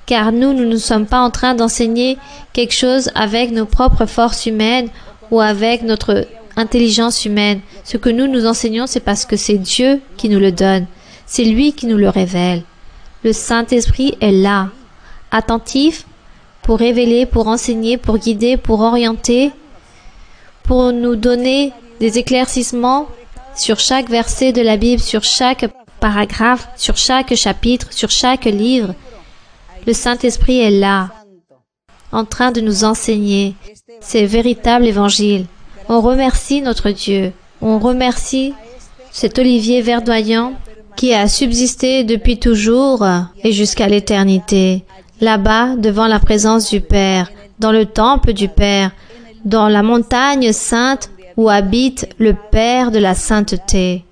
car nous ne sommes pas en train d'enseigner quelque chose avec nos propres forces humaines ou avec notre intelligence humaine. Ce que nous enseignons, c'est parce que c'est Dieu qui nous le donne. C'est lui qui nous le révèle. Le Saint-Esprit est là, attentif pour révéler, pour enseigner, pour guider, pour orienter, pour nous donner des éclaircissements sur chaque verset de la Bible, sur chaque paragraphe, sur chaque chapitre, sur chaque livre. Le Saint-Esprit est là, en train de nous enseigner ces véritables évangiles. On remercie notre Dieu. On remercie cet olivier verdoyant qui a subsisté depuis toujours et jusqu'à l'éternité, là-bas devant la présence du Père, dans le temple du Père, dans la montagne sainte où habite le Père de la sainteté.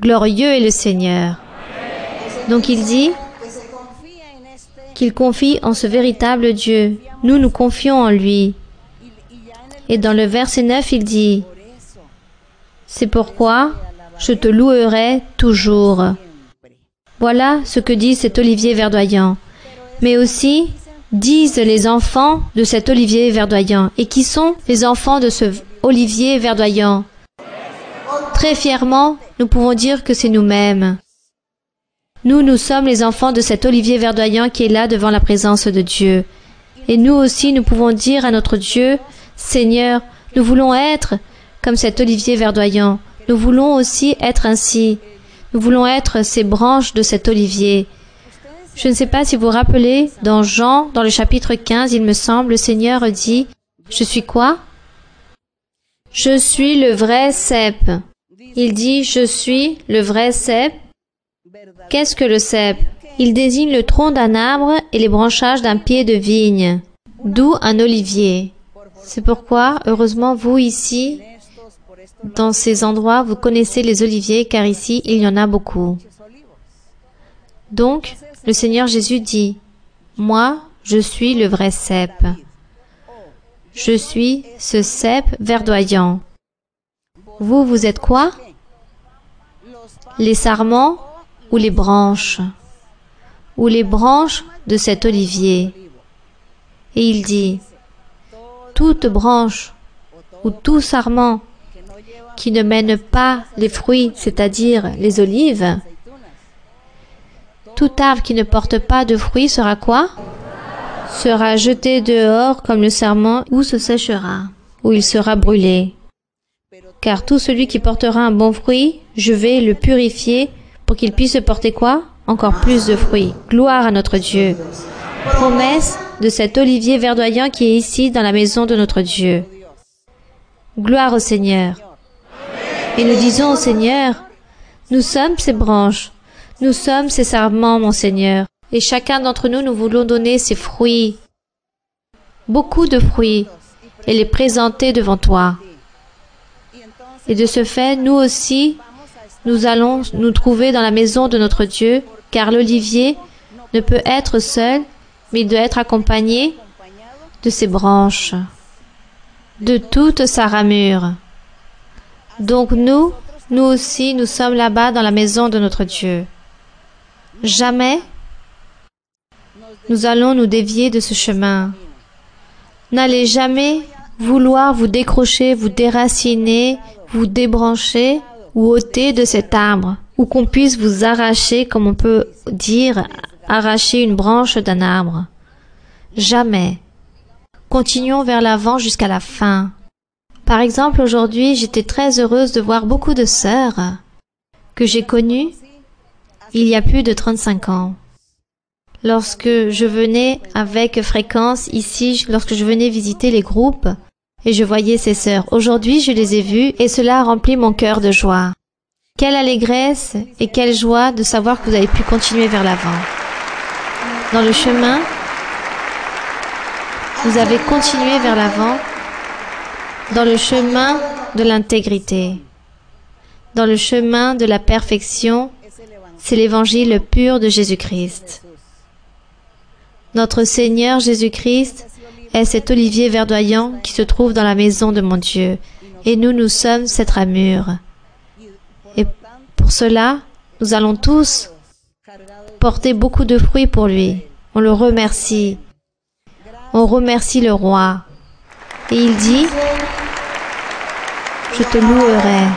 Glorieux est le Seigneur. Donc il dit qu'il confie en ce véritable Dieu. Nous confions en lui. Et dans le verset 9, il dit, « C'est pourquoi je te louerai toujours. » Voilà ce que dit cet olivier verdoyant. Mais aussi, disent les enfants de cet olivier verdoyant. Et qui sont les enfants de ce olivier verdoyant? Très fièrement, nous pouvons dire que c'est nous-mêmes. Nous sommes les enfants de cet olivier verdoyant qui est là devant la présence de Dieu. Et nous aussi, nous pouvons dire à notre Dieu, Seigneur, nous voulons être comme cet olivier verdoyant. Nous voulons aussi être ainsi. Nous voulons être ces branches de cet olivier. Je ne sais pas si vous vous rappelez, dans Jean, dans le chapitre 15, il me semble, le Seigneur dit, « Je suis quoi? Je suis le vrai cep. » Il dit, « Je suis le vrai cep. » Qu'est-ce que le cep? Il désigne le tronc d'un arbre et les branchages d'un pied de vigne, d'où un olivier. C'est pourquoi, heureusement, vous ici, dans ces endroits, vous connaissez les oliviers, car ici, il y en a beaucoup. Donc, le Seigneur Jésus dit, « Moi, je suis le vrai cep. » Je suis ce cep verdoyant. Vous, vous êtes quoi? Les sarments ou les branches? Ou les branches de cet olivier. Et il dit, toute branche ou tout sarment qui ne mène pas les fruits, c'est-à-dire les olives, tout arbre qui ne porte pas de fruits sera quoi? Sera jeté dehors comme le sarment ou se séchera, ou il sera brûlé. Car tout celui qui portera un bon fruit, je vais le purifier pour qu'il puisse porter quoi? Encore plus de fruits. Gloire à notre Dieu. Promesse de cet olivier verdoyant qui est ici dans la maison de notre Dieu. Gloire au Seigneur. Et nous disons au Seigneur, nous sommes ces branches, nous sommes ces sarments, mon Seigneur, et chacun d'entre nous, nous voulons donner ces fruits, beaucoup de fruits, et les présenter devant toi. Et de ce fait, nous aussi, nous allons nous trouver dans la maison de notre Dieu, car l'olivier ne peut être seul, mais il doit être accompagné de ses branches, de toute sa ramure. Donc nous aussi, nous sommes là-bas dans la maison de notre Dieu. Jamais nous allons nous dévier de ce chemin. N'allez jamais vouloir vous décrocher, vous déraciner, vous débrancher ou ôter de cet arbre, ou qu'on puisse vous arracher, comme on peut dire, arracher une branche d'un arbre. Jamais. Continuons vers l'avant jusqu'à la fin. Par exemple, aujourd'hui, j'étais très heureuse de voir beaucoup de sœurs que j'ai connues il y a plus de 35 ans. Lorsque je venais avec fréquence ici, lorsque je venais visiter les groupes, et je voyais ces sœurs. Aujourd'hui, je les ai vues et cela remplit mon cœur de joie. Quelle allégresse et quelle joie de savoir que vous avez pu continuer vers l'avant. Dans le chemin, vous avez continué vers l'avant, dans le chemin de l'intégrité, dans le chemin de la perfection, c'est l'évangile pur de Jésus-Christ. Notre Seigneur Jésus-Christ est cet olivier verdoyant qui se trouve dans la maison de mon Dieu, et nous sommes cette ramure. Et pour cela, nous allons tous porter beaucoup de fruits pour lui. On le remercie. On remercie le roi. Et il dit, je te louerai.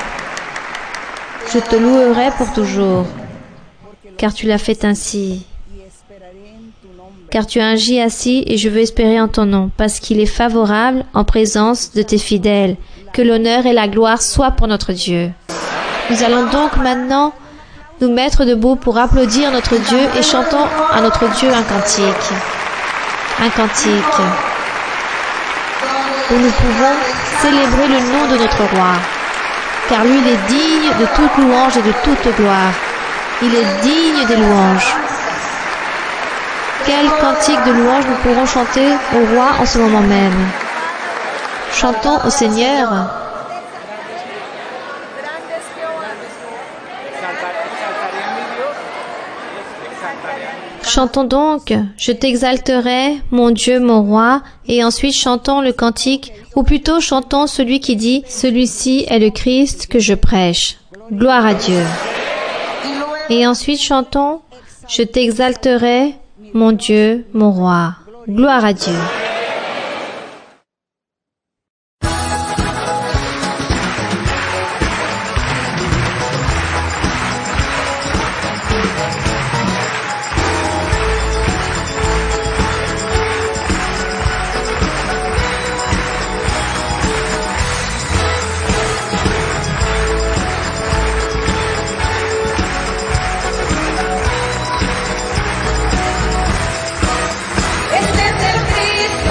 Je te louerai pour toujours, car tu l'as fait ainsi. Car tu as agi ainsi et je veux espérer en ton nom, parce qu'il est favorable en présence de tes fidèles. Que l'honneur et la gloire soient pour notre Dieu. Nous allons donc maintenant nous mettre debout pour applaudir notre Dieu et chantons à notre Dieu un cantique. Un cantique où nous pouvons célébrer le nom de notre roi. Car lui, il est digne de toute louange et de toute gloire. Il est digne des louanges. Quel cantique de louange nous pourrons chanter au roi en ce moment même. Chantons au Seigneur. Chantons donc, je t'exalterai, mon Dieu, mon roi, et ensuite chantons le cantique, ou plutôt chantons celui qui dit, celui-ci est le Christ que je prêche. Gloire à Dieu. Et ensuite chantons, je t'exalterai, mon Dieu, mon roi. Gloire à Dieu. Este es el Cristo.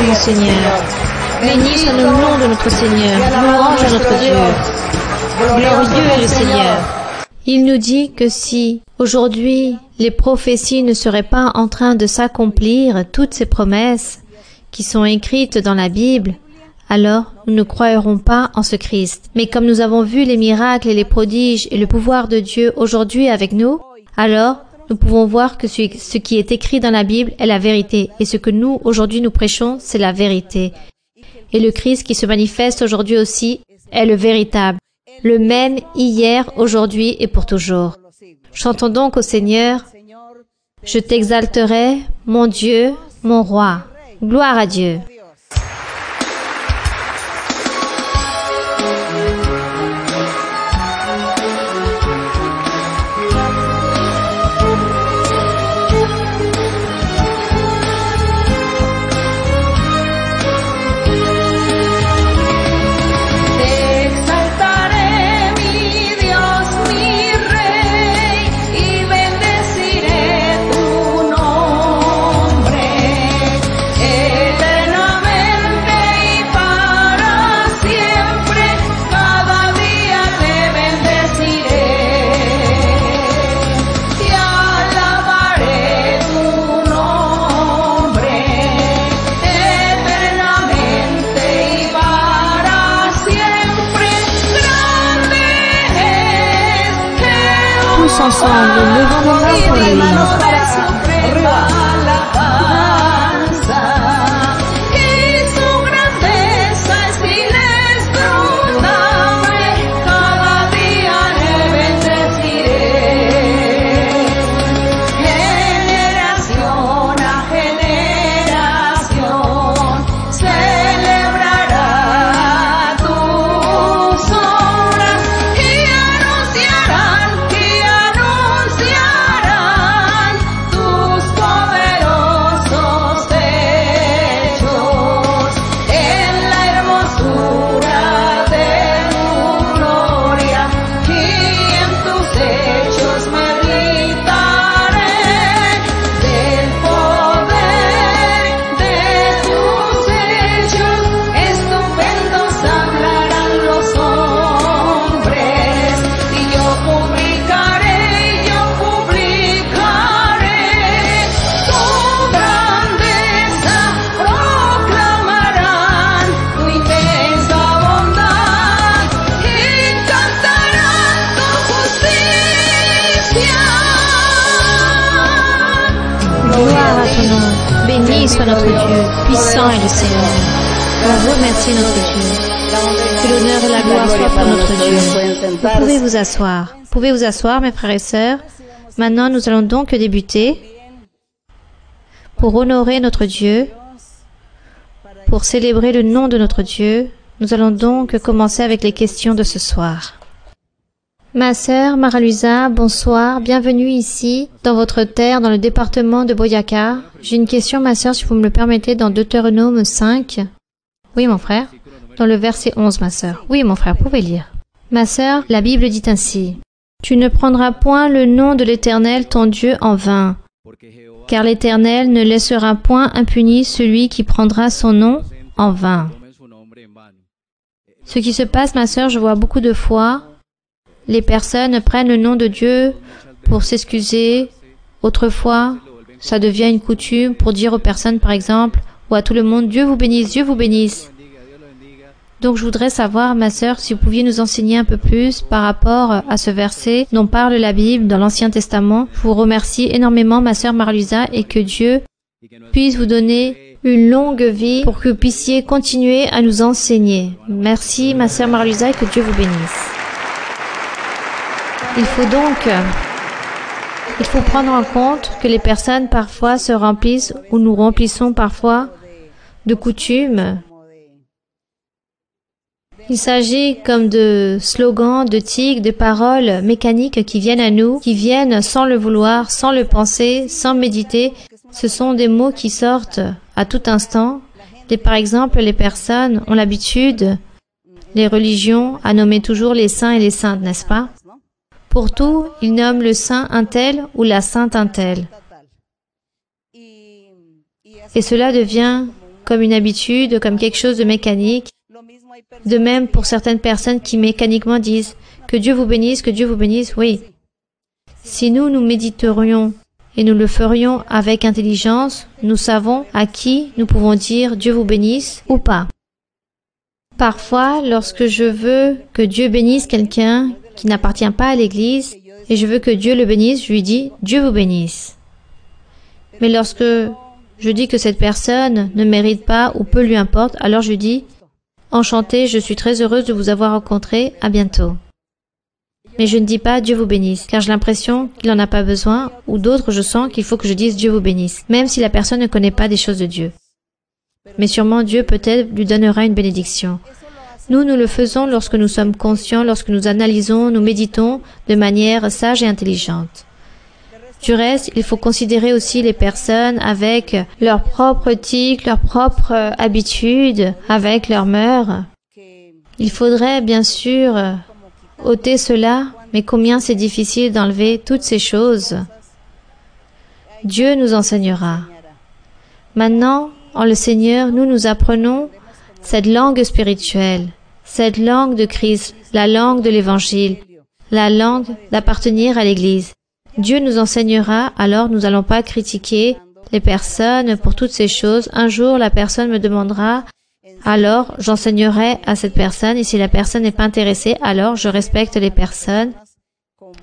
mon Seigneur. Béni soit le nom de notre Seigneur. Louange à notre Dieu. Glorieux est le Seigneur. Il nous dit que si, aujourd'hui, les prophéties ne seraient pas en train de s'accomplir, toutes ces promesses qui sont écrites dans la Bible, alors nous ne croirons pas en ce Christ. Mais comme nous avons vu les miracles et les prodiges et le pouvoir de Dieu aujourd'hui avec nous, alors nous pouvons voir que ce qui est écrit dans la Bible est la vérité. Et ce que nous, aujourd'hui, nous prêchons, c'est la vérité. Et le Christ qui se manifeste aujourd'hui aussi est le véritable. Le même hier, aujourd'hui et pour toujours. Chantons donc au Seigneur, « Je t'exalterai, mon Dieu, mon roi. » Gloire à Dieu. Ensemble, levons nos mains pour lui. Béni soit notre Dieu, puissant est le Seigneur. On remercie notre Dieu. Que l'honneur et la gloire soient pour notre Dieu. Vous pouvez vous asseoir. Vous pouvez vous asseoir, mes frères et sœurs. Maintenant, nous allons donc débuter pour honorer notre Dieu, pour célébrer le nom de notre Dieu. Nous allons donc commencer avec les questions de ce soir. Ma sœur Maraluisa, bonsoir, bienvenue ici, dans votre terre, dans le département de Boyacá. J'ai une question, ma sœur, si vous me le permettez, dans Deutéronome 5. Oui, mon frère. Dans le verset 11, ma sœur. Oui, mon frère, vous pouvez lire. Ma sœur, la Bible dit ainsi. Tu ne prendras point le nom de l'Éternel, ton Dieu, en vain, car l'Éternel ne laissera point impuni celui qui prendra son nom en vain. Ce qui se passe, ma sœur, je vois beaucoup de fois, les personnes prennent le nom de Dieu pour s'excuser. Autrefois, ça devient une coutume pour dire aux personnes, par exemple, ou à tout le monde, Dieu vous bénisse, Dieu vous bénisse. Donc je voudrais savoir, ma sœur, si vous pouviez nous enseigner un peu plus par rapport à ce verset dont parle la Bible dans l'Ancien Testament. Je vous remercie énormément, ma sœur Maraluisa, et que Dieu puisse vous donner une longue vie pour que vous puissiez continuer à nous enseigner. Merci, ma sœur Maraluisa, et que Dieu vous bénisse. Il faut prendre en compte que les personnes parfois se remplissent ou nous remplissons parfois de coutumes. Il s'agit comme de slogans, de tics, de paroles mécaniques qui viennent à nous, qui viennent sans le vouloir, sans le penser, sans méditer. Ce sont des mots qui sortent à tout instant. Et par exemple, les personnes ont l'habitude, les religions, à nommer toujours les saints et les saintes, n'est-ce pas? Pour tout, ils nomment le saint un tel ou la sainte un tel. Et cela devient comme une habitude, comme quelque chose de mécanique. De même pour certaines personnes qui mécaniquement disent « Que Dieu vous bénisse, que Dieu vous bénisse », oui. Si nous méditerions et nous le ferions avec intelligence, nous savons à qui nous pouvons dire « Dieu vous bénisse » ou pas. Parfois, lorsque je veux que Dieu bénisse quelqu'un qui n'appartient pas à l'Église, et je veux que Dieu le bénisse, je lui dis « Dieu vous bénisse ». Mais lorsque je dis que cette personne ne mérite pas ou peu lui importe, alors je lui dis « Enchantée, je suis très heureuse de vous avoir rencontré, à bientôt ». Mais je ne dis pas « Dieu vous bénisse », car j'ai l'impression qu'il n'en a pas besoin, ou d'autres, je sens qu'il faut que je dise « Dieu vous bénisse », même si la personne ne connaît pas des choses de Dieu. Mais sûrement Dieu peut-être lui donnera une bénédiction. Nous le faisons lorsque nous sommes conscients, lorsque nous analysons, nous méditons de manière sage et intelligente. Du reste, il faut considérer aussi les personnes avec leurs propres tics, leurs propres habitudes, avec leurs mœurs. Il faudrait bien sûr ôter cela, mais combien c'est difficile d'enlever toutes ces choses. Dieu nous enseignera. Maintenant, en le Seigneur, nous apprenons cette langue spirituelle, cette langue de Christ, la langue de l'Évangile, la langue d'appartenir à l'Église. Dieu nous enseignera, alors nous n'allons pas critiquer les personnes pour toutes ces choses. Un jour, la personne me demandera, alors j'enseignerai à cette personne, et si la personne n'est pas intéressée, alors je respecte les personnes,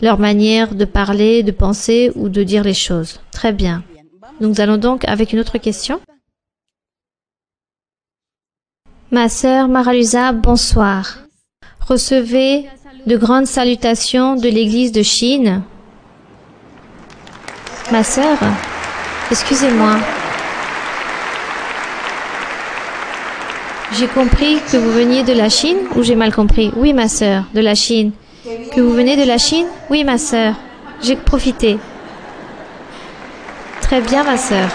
leur manière de parler, de penser ou de dire les choses. Très bien. Nous allons donc avec une autre question. Ma sœur Maralusa, bonsoir. Recevez de grandes salutations de l'Église de Chine. Ma sœur, excusez-moi. J'ai compris que vous veniez de la Chine ou j'ai mal compris? Oui, ma sœur, de la Chine. Que vous venez de la Chine? Oui, ma sœur. J'ai profité. Très bien, ma sœur.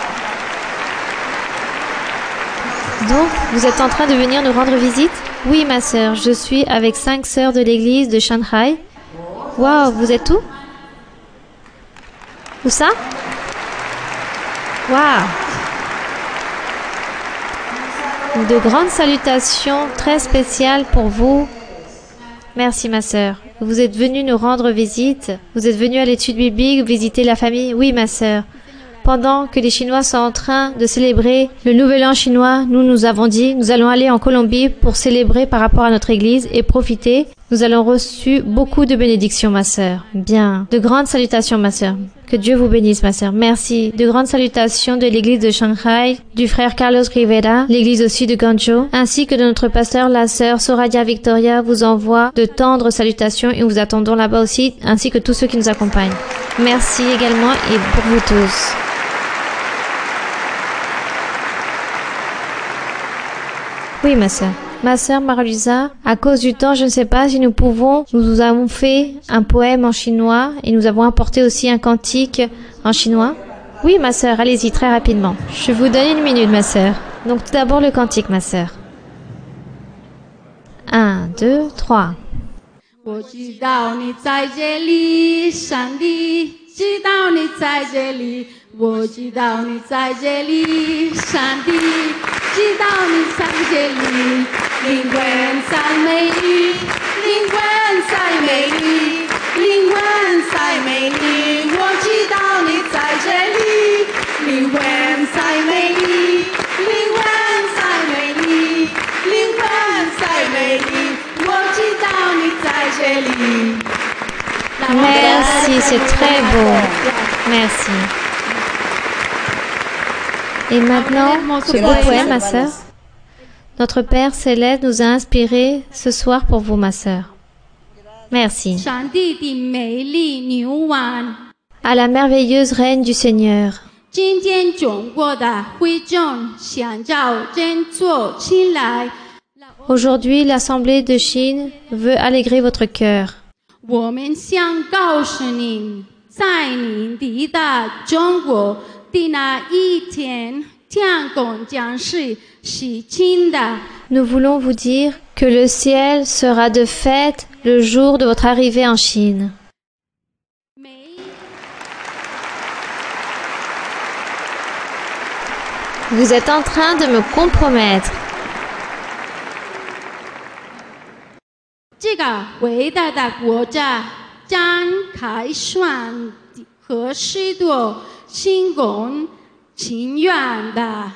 Donc, vous êtes en train de venir nous rendre visite? Oui, ma sœur, je suis avec 5 sœurs de l'église de Shanghai. Waouh, vous êtes où? Où ça? Waouh! De grandes salutations très spéciales pour vous. Merci, ma sœur. Vous êtes venue nous rendre visite. Vous êtes venue à l'étude biblique, visiter la famille. Oui, ma sœur. Pendant que les Chinois sont en train de célébrer le Nouvel An chinois, nous avons dit, nous allons aller en Colombie pour célébrer par rapport à notre église et profiter. Nous allons reçu beaucoup de bénédictions, ma sœur. Bien. De grandes salutations, ma sœur. Que Dieu vous bénisse, ma sœur. Merci. De grandes salutations de l'église de Shanghai, du frère Carlos Rivera, l'église aussi de Guangzhou, ainsi que de notre pasteur, la sœur Soradia Victoria vous envoie de tendres salutations et nous vous attendons là-bas aussi, ainsi que tous ceux qui nous accompagnent. Merci également et pour vous tous. Oui, ma sœur. Ma sœur Maralusa, à cause du temps, je ne sais pas si nous pouvons, nous avons fait un poème en chinois et nous avons apporté aussi un cantique en chinois. Oui, ma sœur, allez-y très rapidement. Je vous donne 1 minute, ma sœur. Donc tout d'abord le cantique, ma sœur. 1, 2, 3. 我知道你在这里，上帝知道你在这里，我知道你在这里，上帝知道你在这里，灵魂在美丽，灵魂在美丽，灵魂在美丽，我知道你在这里，灵魂在美丽，灵魂在美丽，灵魂在美丽，我知道你在这里。Merci, c'est très beau. Merci. Et maintenant, ce beau poème, ma sœur. Notre Père Céleste nous a inspiré ce soir pour vous, ma sœur. Merci. À la merveilleuse reine du Seigneur. Aujourd'hui, l'Assemblée de Chine veut allégrer votre cœur. Nous voulons vous dire que le ciel sera de fête le jour de votre arrivée en Chine. Vous êtes en train de me compromettre. 这个伟大的国家将开创和许多心甘情愿的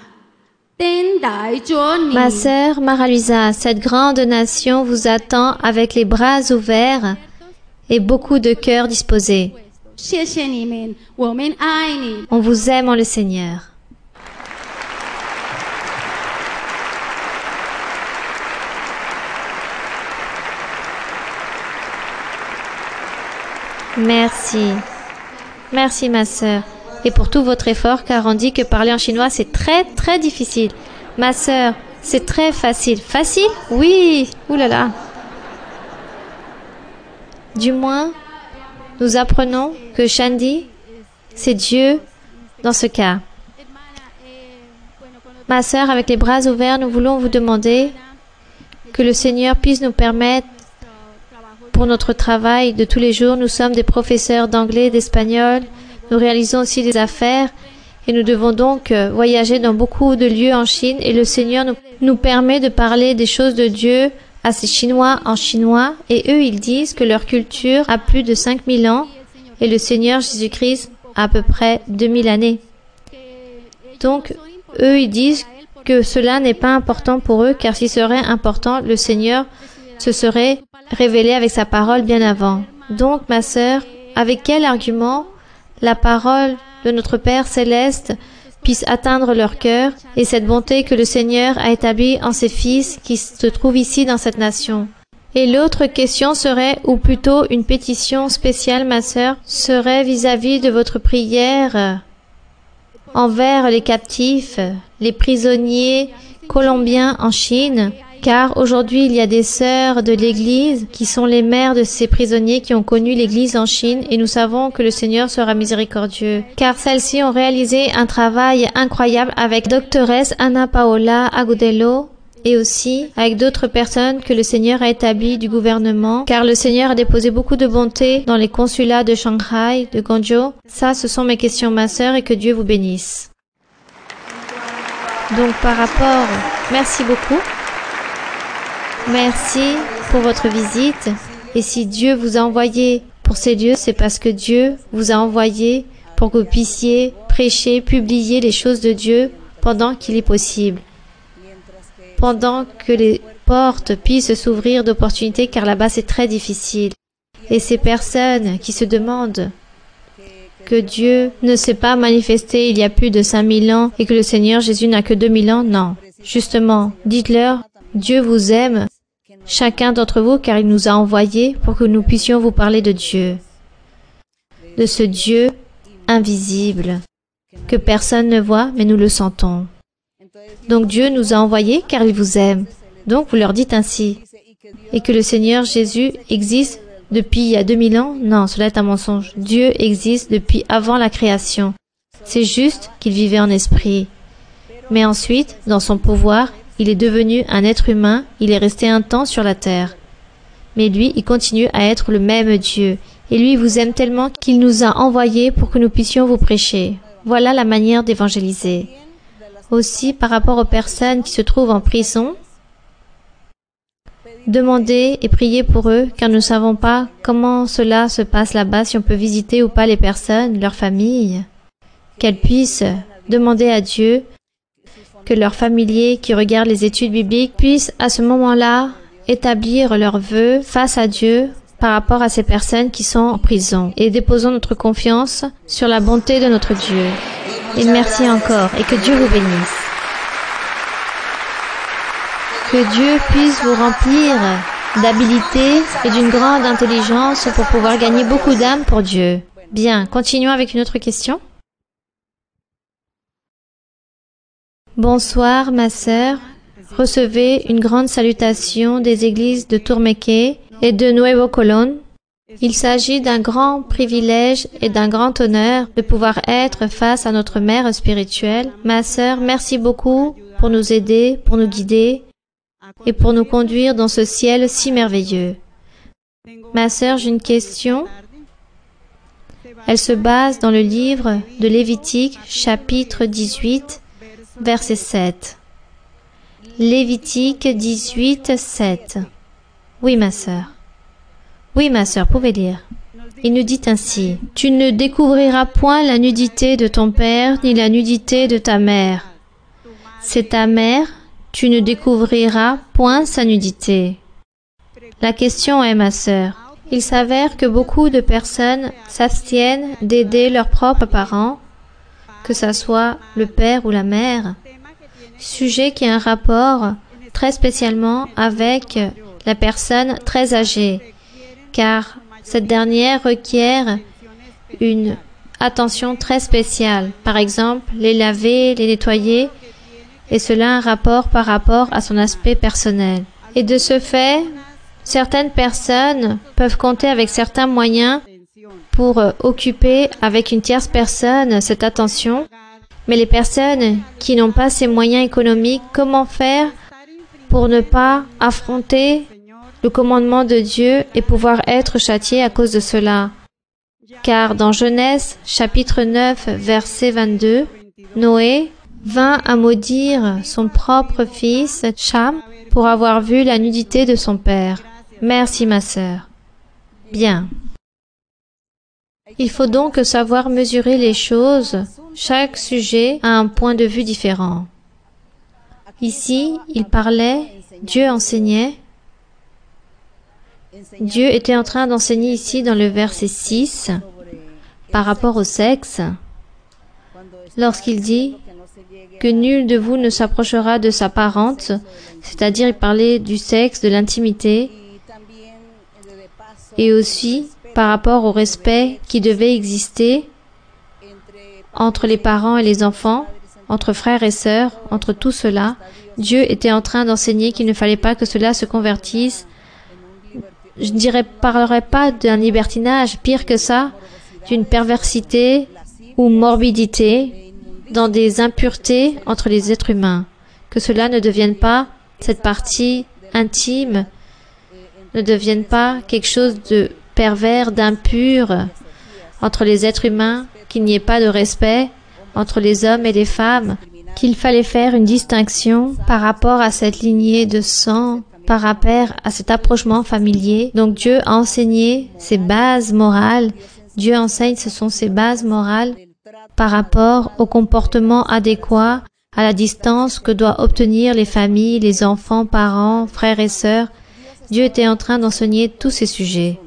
等待着你。 Ma sœur Mara Luisa, cette grande nation vous attend avec les bras ouverts et beaucoup de cœurs disposés. 谢谢你们，我们爱你。 On vous aime en le Seigneur. Merci. Merci ma sœur. Et pour tout votre effort, car on dit que parler en chinois c'est très très difficile. Ma sœur, c'est très facile. Facile? Oui. Ouh là là. Du moins, nous apprenons que Shandi, c'est Dieu dans ce cas. Ma sœur, avec les bras ouverts, nous voulons vous demander que le Seigneur puisse nous permettre, pour notre travail de tous les jours, nous sommes des professeurs d'anglais, d'espagnol, nous réalisons aussi des affaires et nous devons donc voyager dans beaucoup de lieux en Chine et le Seigneur nous permet de parler des choses de Dieu à ces Chinois en chinois et eux ils disent que leur culture a plus de 5000 ans et le Seigneur Jésus-Christ a à peu près 2000 années. Donc eux ils disent que cela n'est pas important pour eux car s'il serait important, le Seigneur se serait révélé avec sa parole bien avant. Donc ma sœur, avec quel argument la parole de notre Père Céleste puisse atteindre leur cœur et cette bonté que le Seigneur a établie en ses fils qui se trouvent ici dans cette nation. Et l'autre question serait, ou plutôt une pétition spéciale, ma sœur, serait vis-à-vis de votre prière envers les captifs, les prisonniers colombiens en Chine, car aujourd'hui il y a des sœurs de l'Église qui sont les mères de ces prisonniers qui ont connu l'Église en Chine et nous savons que le Seigneur sera miséricordieux, car celles-ci ont réalisé un travail incroyable avec doctoresse Ana Paola Agudelo et aussi avec d'autres personnes que le Seigneur a établies du gouvernement, car le Seigneur a déposé beaucoup de bonté dans les consulats de Shanghai, de Guangzhou. Ça, ce sont mes questions, ma sœur, et que Dieu vous bénisse. Donc par rapport, merci beaucoup. Merci pour votre visite. Et si Dieu vous a envoyé pour ces lieux, c'est parce que Dieu vous a envoyé pour que vous puissiez prêcher, publier les choses de Dieu pendant qu'il est possible. Pendant que les portes puissent s'ouvrir d'opportunités, car là-bas c'est très difficile. Et ces personnes qui se demandent que Dieu ne s'est pas manifesté il y a plus de 5000 ans et que le Seigneur Jésus n'a que 2000 ans, non. Justement, dites-leur, Dieu vous aime, chacun d'entre vous, car il nous a envoyés pour que nous puissions vous parler de Dieu, de ce Dieu invisible, que personne ne voit, mais nous le sentons. Donc Dieu nous a envoyés car il vous aime. Donc vous leur dites ainsi. Et que le Seigneur Jésus existe depuis il y a 2000 ans? Non, cela est un mensonge. Dieu existe depuis avant la création. C'est juste qu'il vivait en esprit. Mais ensuite, dans son pouvoir, il est devenu un être humain, il est resté un temps sur la terre. Mais lui, il continue à être le même Dieu. Et lui, il vous aime tellement qu'il nous a envoyés pour que nous puissions vous prêcher. Voilà la manière d'évangéliser. Aussi, par rapport aux personnes qui se trouvent en prison, demandez et priez pour eux, car nous ne savons pas comment cela se passe là-bas, si on peut visiter ou pas les personnes, leurs familles, qu'elles puissent demander à Dieu que leurs familiers qui regardent les études bibliques puissent à ce moment-là établir leurs vœux face à Dieu par rapport à ces personnes qui sont en prison. Et déposons notre confiance sur la bonté de notre Dieu. Et merci encore, et que Dieu vous bénisse. Que Dieu puisse vous remplir d'habileté et d'une grande intelligence pour pouvoir gagner beaucoup d'âmes pour Dieu. Bien, continuons avec une autre question. Bonsoir, ma sœur. Recevez une grande salutation des églises de Tourmeque et de Nuevo Colón. Il s'agit d'un grand privilège et d'un grand honneur de pouvoir être face à notre mère spirituelle. Ma sœur, merci beaucoup pour nous aider, pour nous guider et pour nous conduire dans ce ciel si merveilleux. Ma sœur, j'ai une question. Elle se base dans le livre de Lévitique, chapitre 18, verset 7. Lévitique 18, 7. Oui, ma sœur. Oui, ma sœur, pouvez lire. Il nous dit ainsi, « Tu ne découvriras point la nudité de ton père, ni la nudité de ta mère. C'est ta mère, tu ne découvriras point sa nudité. » La question est, ma sœur, il s'avère que beaucoup de personnes s'abstiennent d'aider leurs propres parents, que ce soit le père ou la mère, sujet qui a un rapport très spécialement avec la personne très âgée, car cette dernière requiert une attention très spéciale. Par exemple, les laver, les nettoyer, et cela a un rapport par rapport à son aspect personnel. Et de ce fait, certaines personnes peuvent compter avec certains moyens pour occuper avec une tierce personne cette attention, mais les personnes qui n'ont pas ces moyens économiques, comment faire pour ne pas affronter le commandement de Dieu et pouvoir être châtié à cause de cela? Car dans Genèse chapitre 9 verset 22, Noé vint à maudire son propre fils Cham pour avoir vu la nudité de son père. Merci ma sœur. Bien. Il faut donc savoir mesurer les choses. Chaque sujet a un point de vue différent. Ici, il parlait, Dieu enseignait. Dieu était en train d'enseigner ici dans le verset 6 par rapport au sexe, lorsqu'il dit que nul de vous ne s'approchera de sa parente, c'est-à-dire il parlait du sexe, de l'intimité, et aussi par rapport au respect qui devait exister entre les parents et les enfants, entre frères et sœurs, entre tout cela. Dieu était en train d'enseigner qu'il ne fallait pas que cela se convertisse. Je ne parlerai pas d'un libertinage, pire que ça, d'une perversité ou morbidité dans des impuretés entre les êtres humains. Que cela ne devienne pas, cette partie intime, ne devienne pas quelque chose de pervers, d'impur entre les êtres humains, qu'il n'y ait pas de respect entre les hommes et les femmes, qu'il fallait faire une distinction par rapport à cette lignée de sang, par rapport à cet approchement familier. Donc Dieu a enseigné ses bases morales. Dieu enseigne, ce sont ses bases morales par rapport au comportement adéquat, à la distance que doivent obtenir les familles, les enfants, parents, frères et sœurs. Dieu était en train d'enseigner tous ces sujets.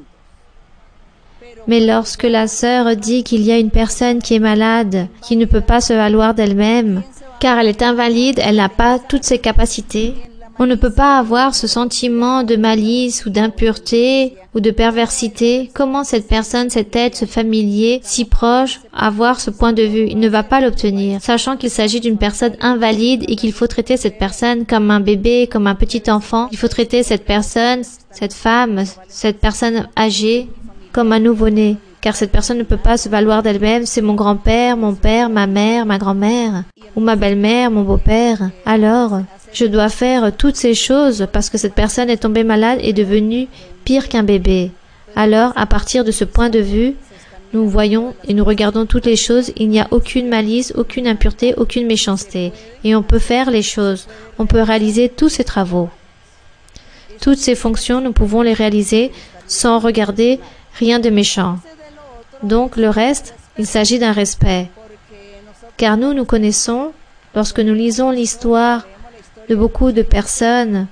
Mais lorsque la sœur dit qu'il y a une personne qui est malade, qui ne peut pas se valoir d'elle-même, car elle est invalide, elle n'a pas toutes ses capacités, on ne peut pas avoir ce sentiment de malice ou d'impureté ou de perversité. Comment cette personne, cet être, ce familier, si proche, avoir ce point de vue? Il ne va pas l'obtenir, sachant qu'il s'agit d'une personne invalide et qu'il faut traiter cette personne comme un bébé, comme un petit enfant. Il faut traiter cette personne, cette femme, cette personne âgée, comme un nouveau-né. Car cette personne ne peut pas se valoir d'elle-même. C'est mon grand-père, mon père, ma mère, ma grand-mère, ou ma belle-mère, mon beau-père. Alors, je dois faire toutes ces choses parce que cette personne est tombée malade et devenue pire qu'un bébé. Alors, à partir de ce point de vue, nous voyons et nous regardons toutes les choses. Il n'y a aucune malice, aucune impureté, aucune méchanceté. Et on peut faire les choses. On peut réaliser tous ces travaux. Toutes ces fonctions, nous pouvons les réaliser sans regarder rien de méchant. Donc, le reste, il s'agit d'un respect. Car nous connaissons, lorsque nous lisons l'histoire de beaucoup de personnes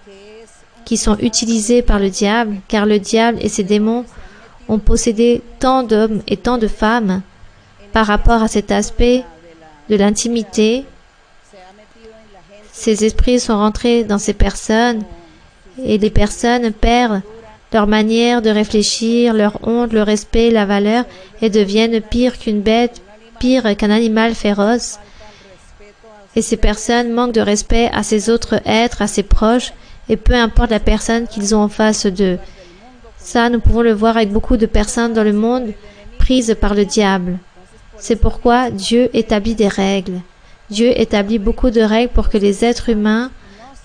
qui sont utilisées par le diable, car le diable et ses démons ont possédé tant d'hommes et tant de femmes par rapport à cet aspect de l'intimité. Ces esprits sont rentrés dans ces personnes et les personnes perdent leur manière de réfléchir, leur honte, le respect, la valeur et deviennent pire qu'une bête, pire qu'un animal féroce. Et ces personnes manquent de respect à ces autres êtres, à ses proches, et peu importe la personne qu'ils ont en face d'eux. Ça, nous pouvons le voir avec beaucoup de personnes dans le monde prises par le diable. C'est pourquoi Dieu établit des règles. Dieu établit beaucoup de règles pour que les êtres humains,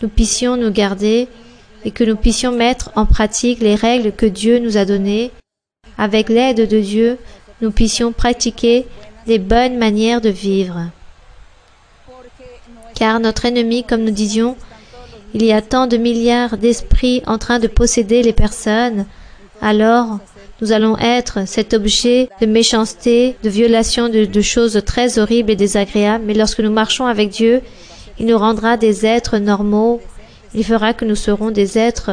nous puissions nous garder et que nous puissions mettre en pratique les règles que Dieu nous a données. Avec l'aide de Dieu, nous puissions pratiquer les bonnes manières de vivre. Car notre ennemi, comme nous disions, il y a tant de milliards d'esprits en train de posséder les personnes, alors nous allons être cet objet de méchanceté, de violation de choses très horribles et désagréables. Mais lorsque nous marchons avec Dieu, il nous rendra des êtres normaux. Il fera que nous serons des êtres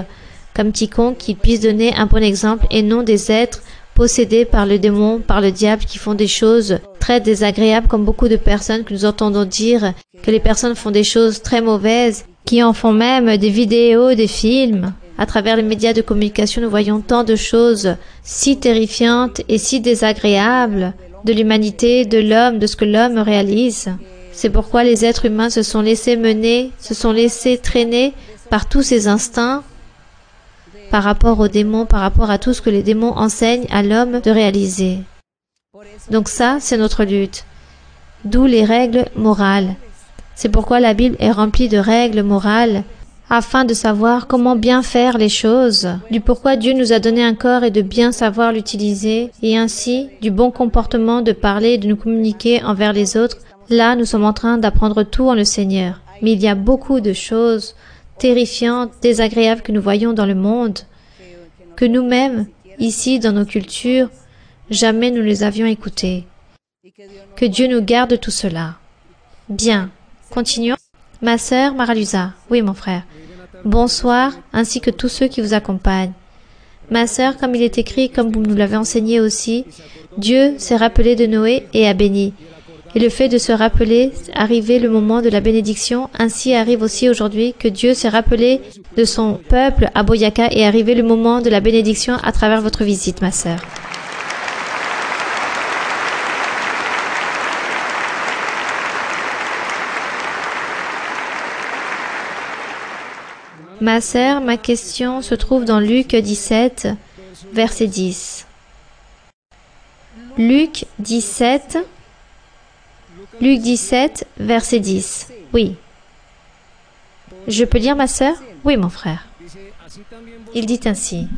comme quiconque qui puisse donner un bon exemple et non des êtres possédés par le démon, par le diable, qui font des choses très désagréables, comme beaucoup de personnes que nous entendons dire que les personnes font des choses très mauvaises, qui en font même des vidéos, des films. À travers les médias de communication, nous voyons tant de choses si terrifiantes et si désagréables de l'humanité, de l'homme, de ce que l'homme réalise. C'est pourquoi les êtres humains se sont laissés mener, se sont laissés traîner par tous ces instincts, par rapport aux démons, par rapport à tout ce que les démons enseignent à l'homme de réaliser. Donc ça, c'est notre lutte. D'où les règles morales. C'est pourquoi la Bible est remplie de règles morales, afin de savoir comment bien faire les choses, du pourquoi Dieu nous a donné un corps et de bien savoir l'utiliser, et ainsi du bon comportement de parler et de nous communiquer envers les autres. Là, nous sommes en train d'apprendre tout en le Seigneur. Mais il y a beaucoup de choses terrifiantes, désagréables que nous voyons dans le monde, que nous-mêmes, ici dans nos cultures, jamais nous les avions écoutées. Que Dieu nous garde tout cela. Bien, continuons. Ma sœur Maralusa, oui mon frère. Bonsoir, ainsi que tous ceux qui vous accompagnent. Ma sœur, comme il est écrit, comme vous nous l'avez enseigné aussi, Dieu s'est rappelé de Noé et a béni. Et le fait de se rappeler, arriver le moment de la bénédiction, ainsi arrive aussi aujourd'hui que Dieu s'est rappelé de son peuple à Boyaka et arrivé le moment de la bénédiction à travers votre visite, ma sœur. Ma sœur, ma question se trouve dans Luc 17, verset 10. Luc 17, verset 10. Oui. Je peux lire, ma sœur? Oui, mon frère. Il dit ainsi.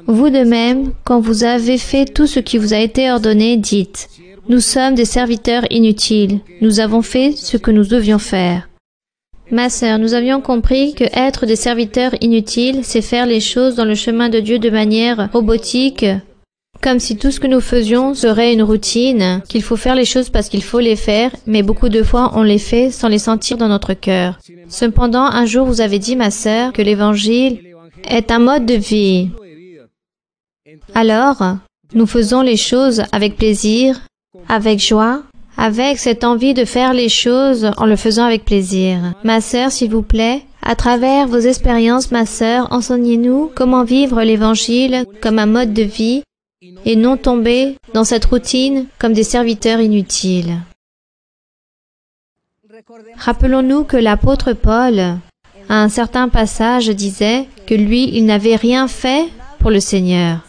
Vous de même, quand vous avez fait tout ce qui vous a été ordonné, dites, nous sommes des serviteurs inutiles, nous avons fait ce que nous devions faire. Ma sœur, nous avions compris que être des serviteurs inutiles, c'est faire les choses dans le chemin de Dieu de manière robotique, comme si tout ce que nous faisions serait une routine, qu'il faut faire les choses parce qu'il faut les faire, mais beaucoup de fois on les fait sans les sentir dans notre cœur. Cependant, un jour vous avez dit, ma sœur, que l'Évangile est un mode de vie. Alors, nous faisons les choses avec plaisir, avec joie, avec cette envie de faire les choses en le faisant avec plaisir. Ma sœur, s'il vous plaît, à travers vos expériences, ma sœur, enseignez-nous comment vivre l'Évangile comme un mode de vie et non tomber dans cette routine comme des serviteurs inutiles. Rappelons-nous que l'apôtre Paul, à un certain passage, disait que lui, il n'avait rien fait pour le Seigneur.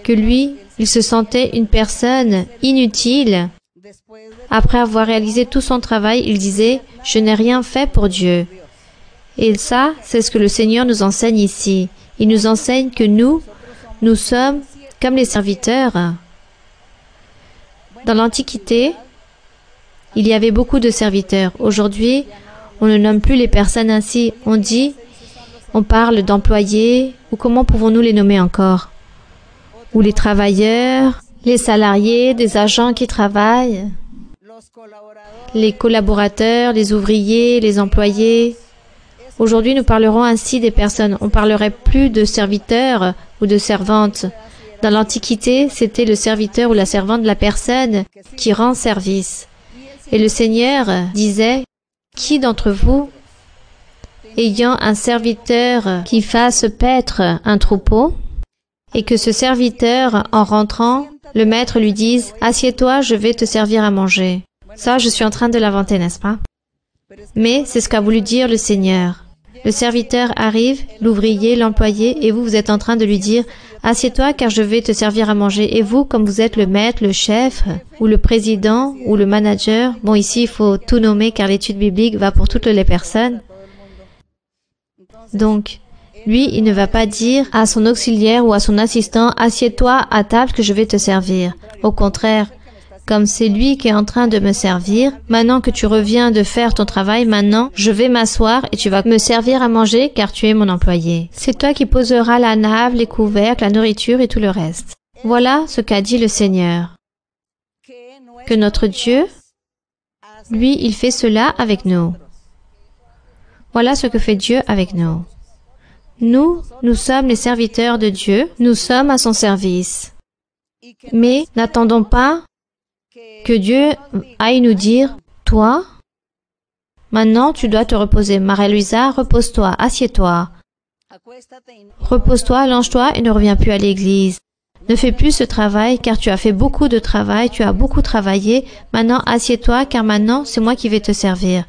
Que lui, il se sentait une personne inutile. Après avoir réalisé tout son travail, il disait « Je n'ai rien fait pour Dieu ». Et ça, c'est ce que le Seigneur nous enseigne ici. Il nous enseigne que nous sommes comme les serviteurs. Dans l'Antiquité, il y avait beaucoup de serviteurs. Aujourd'hui, on ne nomme plus les personnes ainsi. On parle d'employés, ou comment pouvons-nous les nommer encore? Ou les travailleurs, les salariés, des agents qui travaillent, les collaborateurs, les ouvriers, les employés. Aujourd'hui, nous parlerons ainsi des personnes. On ne parlerait plus de serviteurs ou de servantes. Dans l'Antiquité, c'était le serviteur ou la servante de la personne qui rend service. Et le Seigneur disait, « Qui d'entre vous, ayant un serviteur qui fasse paître un troupeau, et que ce serviteur, en rentrant, le maître lui dise « Assieds-toi, je vais te servir à manger ». Ça, je suis en train de l'inventer, n'est-ce pas? Mais c'est ce qu'a voulu dire le Seigneur. Le serviteur arrive, l'ouvrier, l'employé, et vous êtes en train de lui dire « Assieds-toi, car je vais te servir à manger ». Et vous, comme vous êtes le maître, le chef, ou le président, ou le manager, bon, ici, il faut tout nommer, car l'étude biblique va pour toutes les personnes. Donc, lui, il ne va pas dire à son auxiliaire ou à son assistant « Assieds-toi à table que je vais te servir ». Au contraire, comme c'est lui qui est en train de me servir. Maintenant que tu reviens de faire ton travail, maintenant, je vais m'asseoir et tu vas me servir à manger car tu es mon employé. C'est toi qui poseras la nappe, les couvercles, la nourriture et tout le reste. Voilà ce qu'a dit le Seigneur. Que notre Dieu, lui, il fait cela avec nous. Voilà ce que fait Dieu avec nous. Nous sommes les serviteurs de Dieu, nous sommes à son service. Mais n'attendons pas que Dieu aille nous dire, toi, maintenant tu dois te reposer. Marie-Louisa, repose-toi, assieds-toi. Repose-toi, allonge-toi et ne reviens plus à l'église. Ne fais plus ce travail car tu as fait beaucoup de travail, tu as beaucoup travaillé. Maintenant, assieds-toi car maintenant, c'est moi qui vais te servir.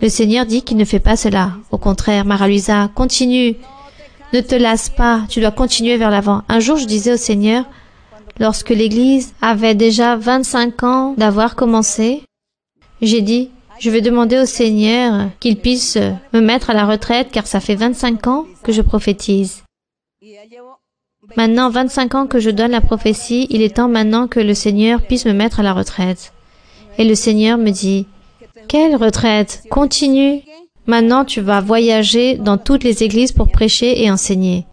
Le Seigneur dit qu'il ne fait pas cela. Au contraire, Marie-Louisa, continue. Ne te lasse pas, tu dois continuer vers l'avant. Un jour, je disais au Seigneur, lorsque l'Église avait déjà 25 ans d'avoir commencé, j'ai dit, je vais demander au Seigneur qu'il puisse me mettre à la retraite car ça fait 25 ans que je prophétise. Maintenant, 25 ans que je donne la prophétie, il est temps maintenant que le Seigneur puisse me mettre à la retraite. Et le Seigneur me dit, quelle retraite? Continue. Maintenant, tu vas voyager dans toutes les églises pour prêcher et enseigner.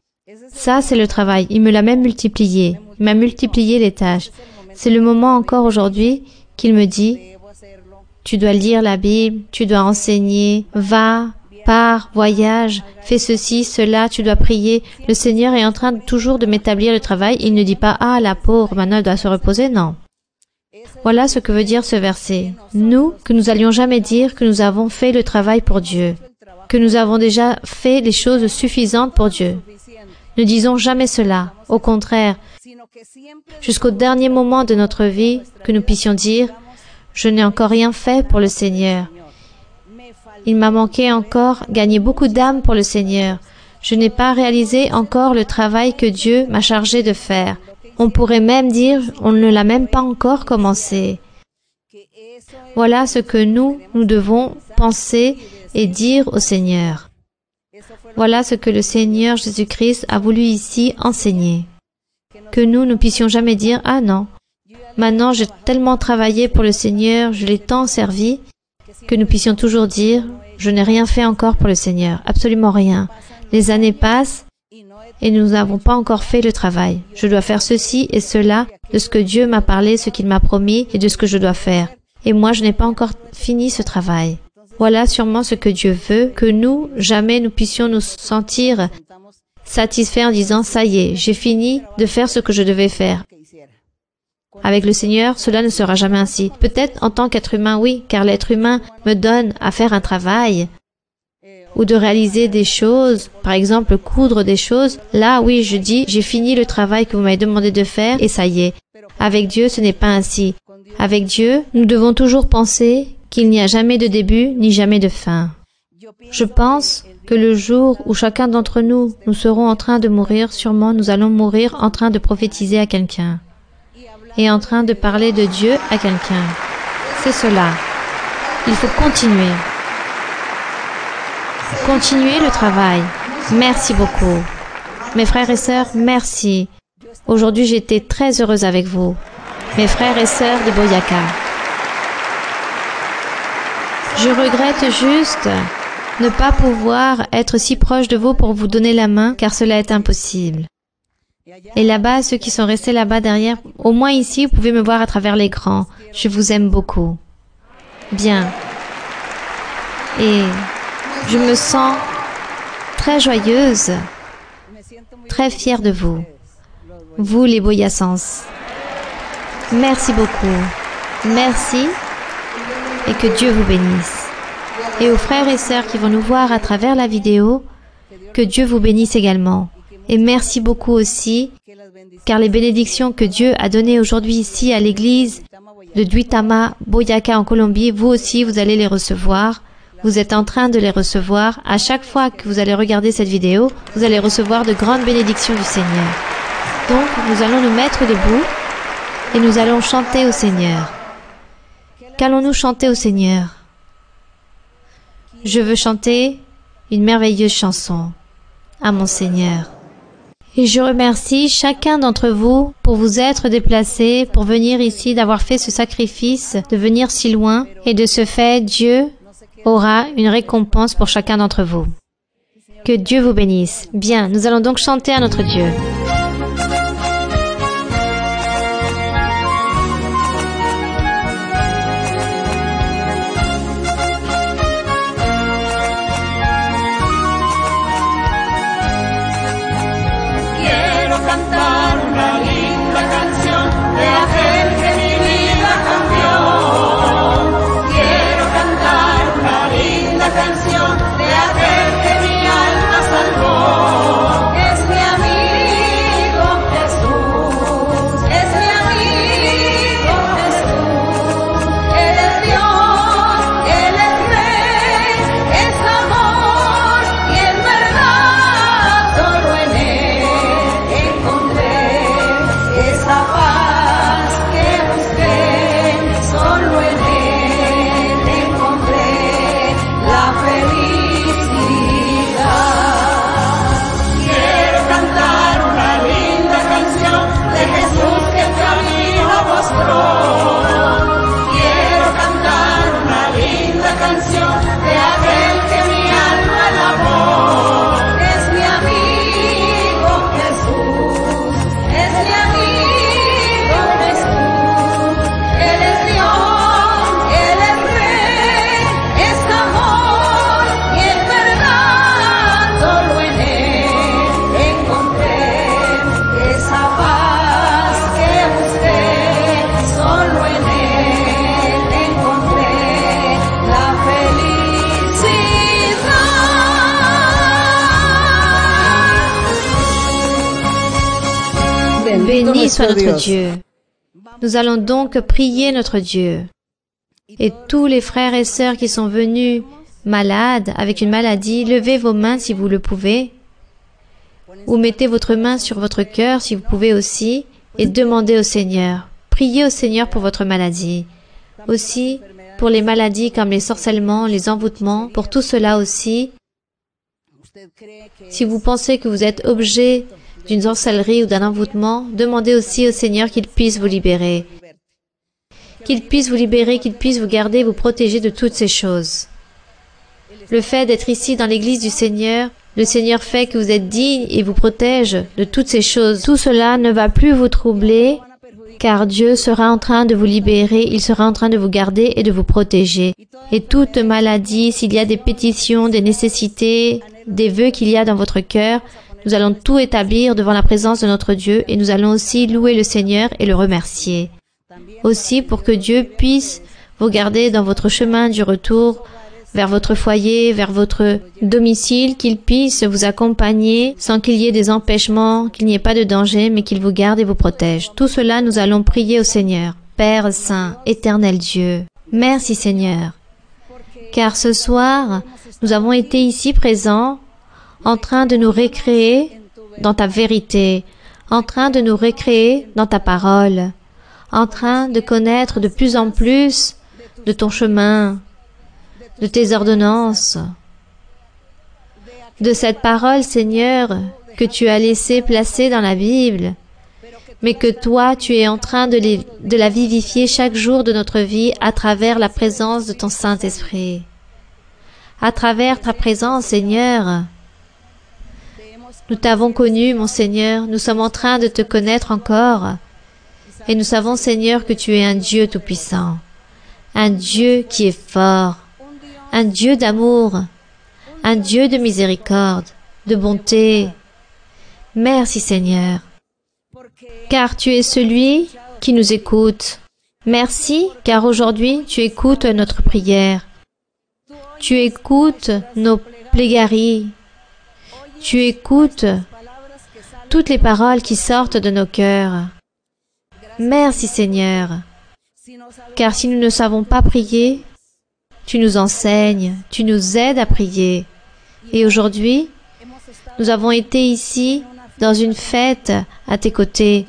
Ça, c'est le travail. Il me l'a même multiplié. Il m'a multiplié les tâches. C'est le moment encore aujourd'hui qu'il me dit, tu dois lire la Bible, tu dois enseigner, va, pars, voyage, fais ceci, cela, tu dois prier. Le Seigneur est en train toujours de m'établir le travail. Il ne dit pas, ah, la pauvre, maintenant elle doit se reposer. Non. Voilà ce que veut dire ce verset. Nous, que nous allions jamais dire que nous avons fait le travail pour Dieu, que nous avons déjà fait les choses suffisantes pour Dieu. Ne disons jamais cela. Au contraire, jusqu'au dernier moment de notre vie, que nous puissions dire, je n'ai encore rien fait pour le Seigneur. Il m'a manqué encore gagner beaucoup d'âmes pour le Seigneur. Je n'ai pas réalisé encore le travail que Dieu m'a chargé de faire. On pourrait même dire, on ne l'a même pas encore commencé. Voilà ce que nous devons penser et dire au Seigneur. Voilà ce que le Seigneur Jésus-Christ a voulu ici enseigner. Que nous ne puissions jamais dire, ah non, maintenant j'ai tellement travaillé pour le Seigneur, je l'ai tant servi, que nous puissions toujours dire, je n'ai rien fait encore pour le Seigneur, absolument rien. Les années passent, et nous n'avons pas encore fait le travail. Je dois faire ceci et cela de ce que Dieu m'a parlé, ce qu'il m'a promis et de ce que je dois faire. Et moi, je n'ai pas encore fini ce travail. Voilà sûrement ce que Dieu veut, que nous, jamais nous puissions nous sentir satisfaits en disant, ça y est, j'ai fini de faire ce que je devais faire. Avec le Seigneur, cela ne sera jamais ainsi. Peut-être en tant qu'être humain, oui, car l'être humain me donne à faire un travail, ou de réaliser des choses, par exemple coudre des choses, là oui je dis j'ai fini le travail que vous m'avez demandé de faire et ça y est. Avec Dieu ce n'est pas ainsi. Avec Dieu nous devons toujours penser qu'il n'y a jamais de début ni jamais de fin. Je pense que le jour où chacun d'entre nous serons en train de mourir, sûrement nous allons mourir en train de prophétiser à quelqu'un et en train de parler de Dieu à quelqu'un. C'est cela. Il faut continuer. Continuez le travail. Merci beaucoup. Mes frères et sœurs, merci. Aujourd'hui, j'étais très heureuse avec vous. Mes frères et sœurs de Boyaka. Je regrette juste ne pas pouvoir être si proche de vous pour vous donner la main, car cela est impossible. Et là-bas, ceux qui sont restés là-bas derrière, au moins ici, vous pouvez me voir à travers l'écran. Je vous aime beaucoup. Bien. Et je me sens très joyeuse, très fière de vous. Vous, les Boyassans. Merci beaucoup. Merci et que Dieu vous bénisse. Et aux frères et sœurs qui vont nous voir à travers la vidéo, que Dieu vous bénisse également. Et merci beaucoup aussi, car les bénédictions que Dieu a données aujourd'hui ici à l'église de Duitama, Boyaka en Colombie, vous aussi, vous allez les recevoir. Vous êtes en train de les recevoir. À chaque fois que vous allez regarder cette vidéo, vous allez recevoir de grandes bénédictions du Seigneur. Donc, nous allons nous mettre debout et nous allons chanter au Seigneur. Qu'allons-nous chanter au Seigneur? Je veux chanter une merveilleuse chanson à mon Seigneur. Et je remercie chacun d'entre vous pour vous être déplacés, pour venir ici, d'avoir fait ce sacrifice, de venir si loin. Et de ce fait, Dieu aura une récompense pour chacun d'entre vous. Que Dieu vous bénisse. Bien, nous allons donc chanter à notre Dieu. Béni soit notre Dieu. Nous allons donc prier notre Dieu. Et tous les frères et sœurs qui sont venus malades, avec une maladie, levez vos mains si vous le pouvez. Ou mettez votre main sur votre cœur si vous pouvez aussi, et demandez au Seigneur. Priez au Seigneur pour votre maladie. Aussi, pour les maladies comme les sorcellements, les envoûtements, pour tout cela aussi. Si vous pensez que vous êtes objet d'une sorcellerie ou d'un envoûtement, demandez aussi au Seigneur qu'il puisse vous libérer. Qu'il puisse vous libérer, qu'il puisse vous garder, vous protéger de toutes ces choses. Le fait d'être ici dans l'église du Seigneur, le Seigneur fait que vous êtes digne et vous protège de toutes ces choses. Tout cela ne va plus vous troubler, car Dieu sera en train de vous libérer, il sera en train de vous garder et de vous protéger. Et toute maladie, s'il y a des pétitions, des nécessités, des vœux qu'il y a dans votre cœur, nous allons tout établir devant la présence de notre Dieu et nous allons aussi louer le Seigneur et le remercier. Aussi pour que Dieu puisse vous garder dans votre chemin du retour vers votre foyer, vers votre domicile, qu'il puisse vous accompagner sans qu'il y ait des empêchements, qu'il n'y ait pas de danger, mais qu'il vous garde et vous protège. Tout cela, nous allons prier au Seigneur. Père Saint, Éternel Dieu, merci Seigneur, car ce soir, nous avons été ici présents en train de nous récréer dans ta vérité, en train de nous récréer dans ta parole, en train de connaître de plus en plus de ton chemin, de tes ordonnances, de cette parole, Seigneur, que tu as laissée placer dans la Bible, mais que toi, tu es en train de la vivifier chaque jour de notre vie à travers la présence de ton Saint-Esprit. À travers ta présence, Seigneur, nous t'avons connu, mon Seigneur, nous sommes en train de te connaître encore, et nous savons, Seigneur, que tu es un Dieu tout-puissant, un Dieu qui est fort, un Dieu d'amour, un Dieu de miséricorde, de bonté. Merci, Seigneur, car tu es celui qui nous écoute. Merci, car aujourd'hui, tu écoutes notre prière. Tu écoutes nos plaidoiries. Tu écoutes toutes les paroles qui sortent de nos cœurs. Merci Seigneur, car si nous ne savons pas prier, tu nous enseignes, tu nous aides à prier. Et aujourd'hui, nous avons été ici dans une fête à tes côtés,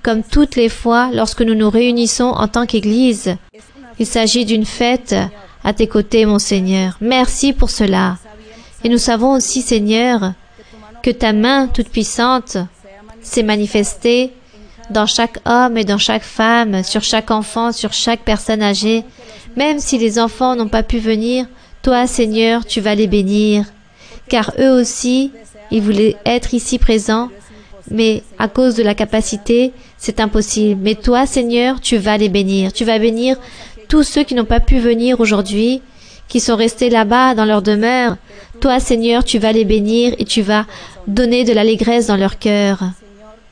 comme toutes les fois lorsque nous nous réunissons en tant qu'Église. Il s'agit d'une fête à tes côtés, mon Seigneur. Merci pour cela. Et nous savons aussi, Seigneur, que ta main toute puissante s'est manifesté dans chaque homme et dans chaque femme, sur chaque enfant, sur chaque personne âgée. Même si les enfants n'ont pas pu venir, toi, Seigneur, tu vas les bénir. Car eux aussi, ils voulaient être ici présents, mais à cause de la capacité, c'est impossible. Mais toi, Seigneur, tu vas les bénir. Tu vas bénir tous ceux qui n'ont pas pu venir aujourd'hui, qui sont restés là-bas dans leur demeure. Toi, Seigneur, tu vas les bénir et tu vas donner de l'allégresse dans leur cœur.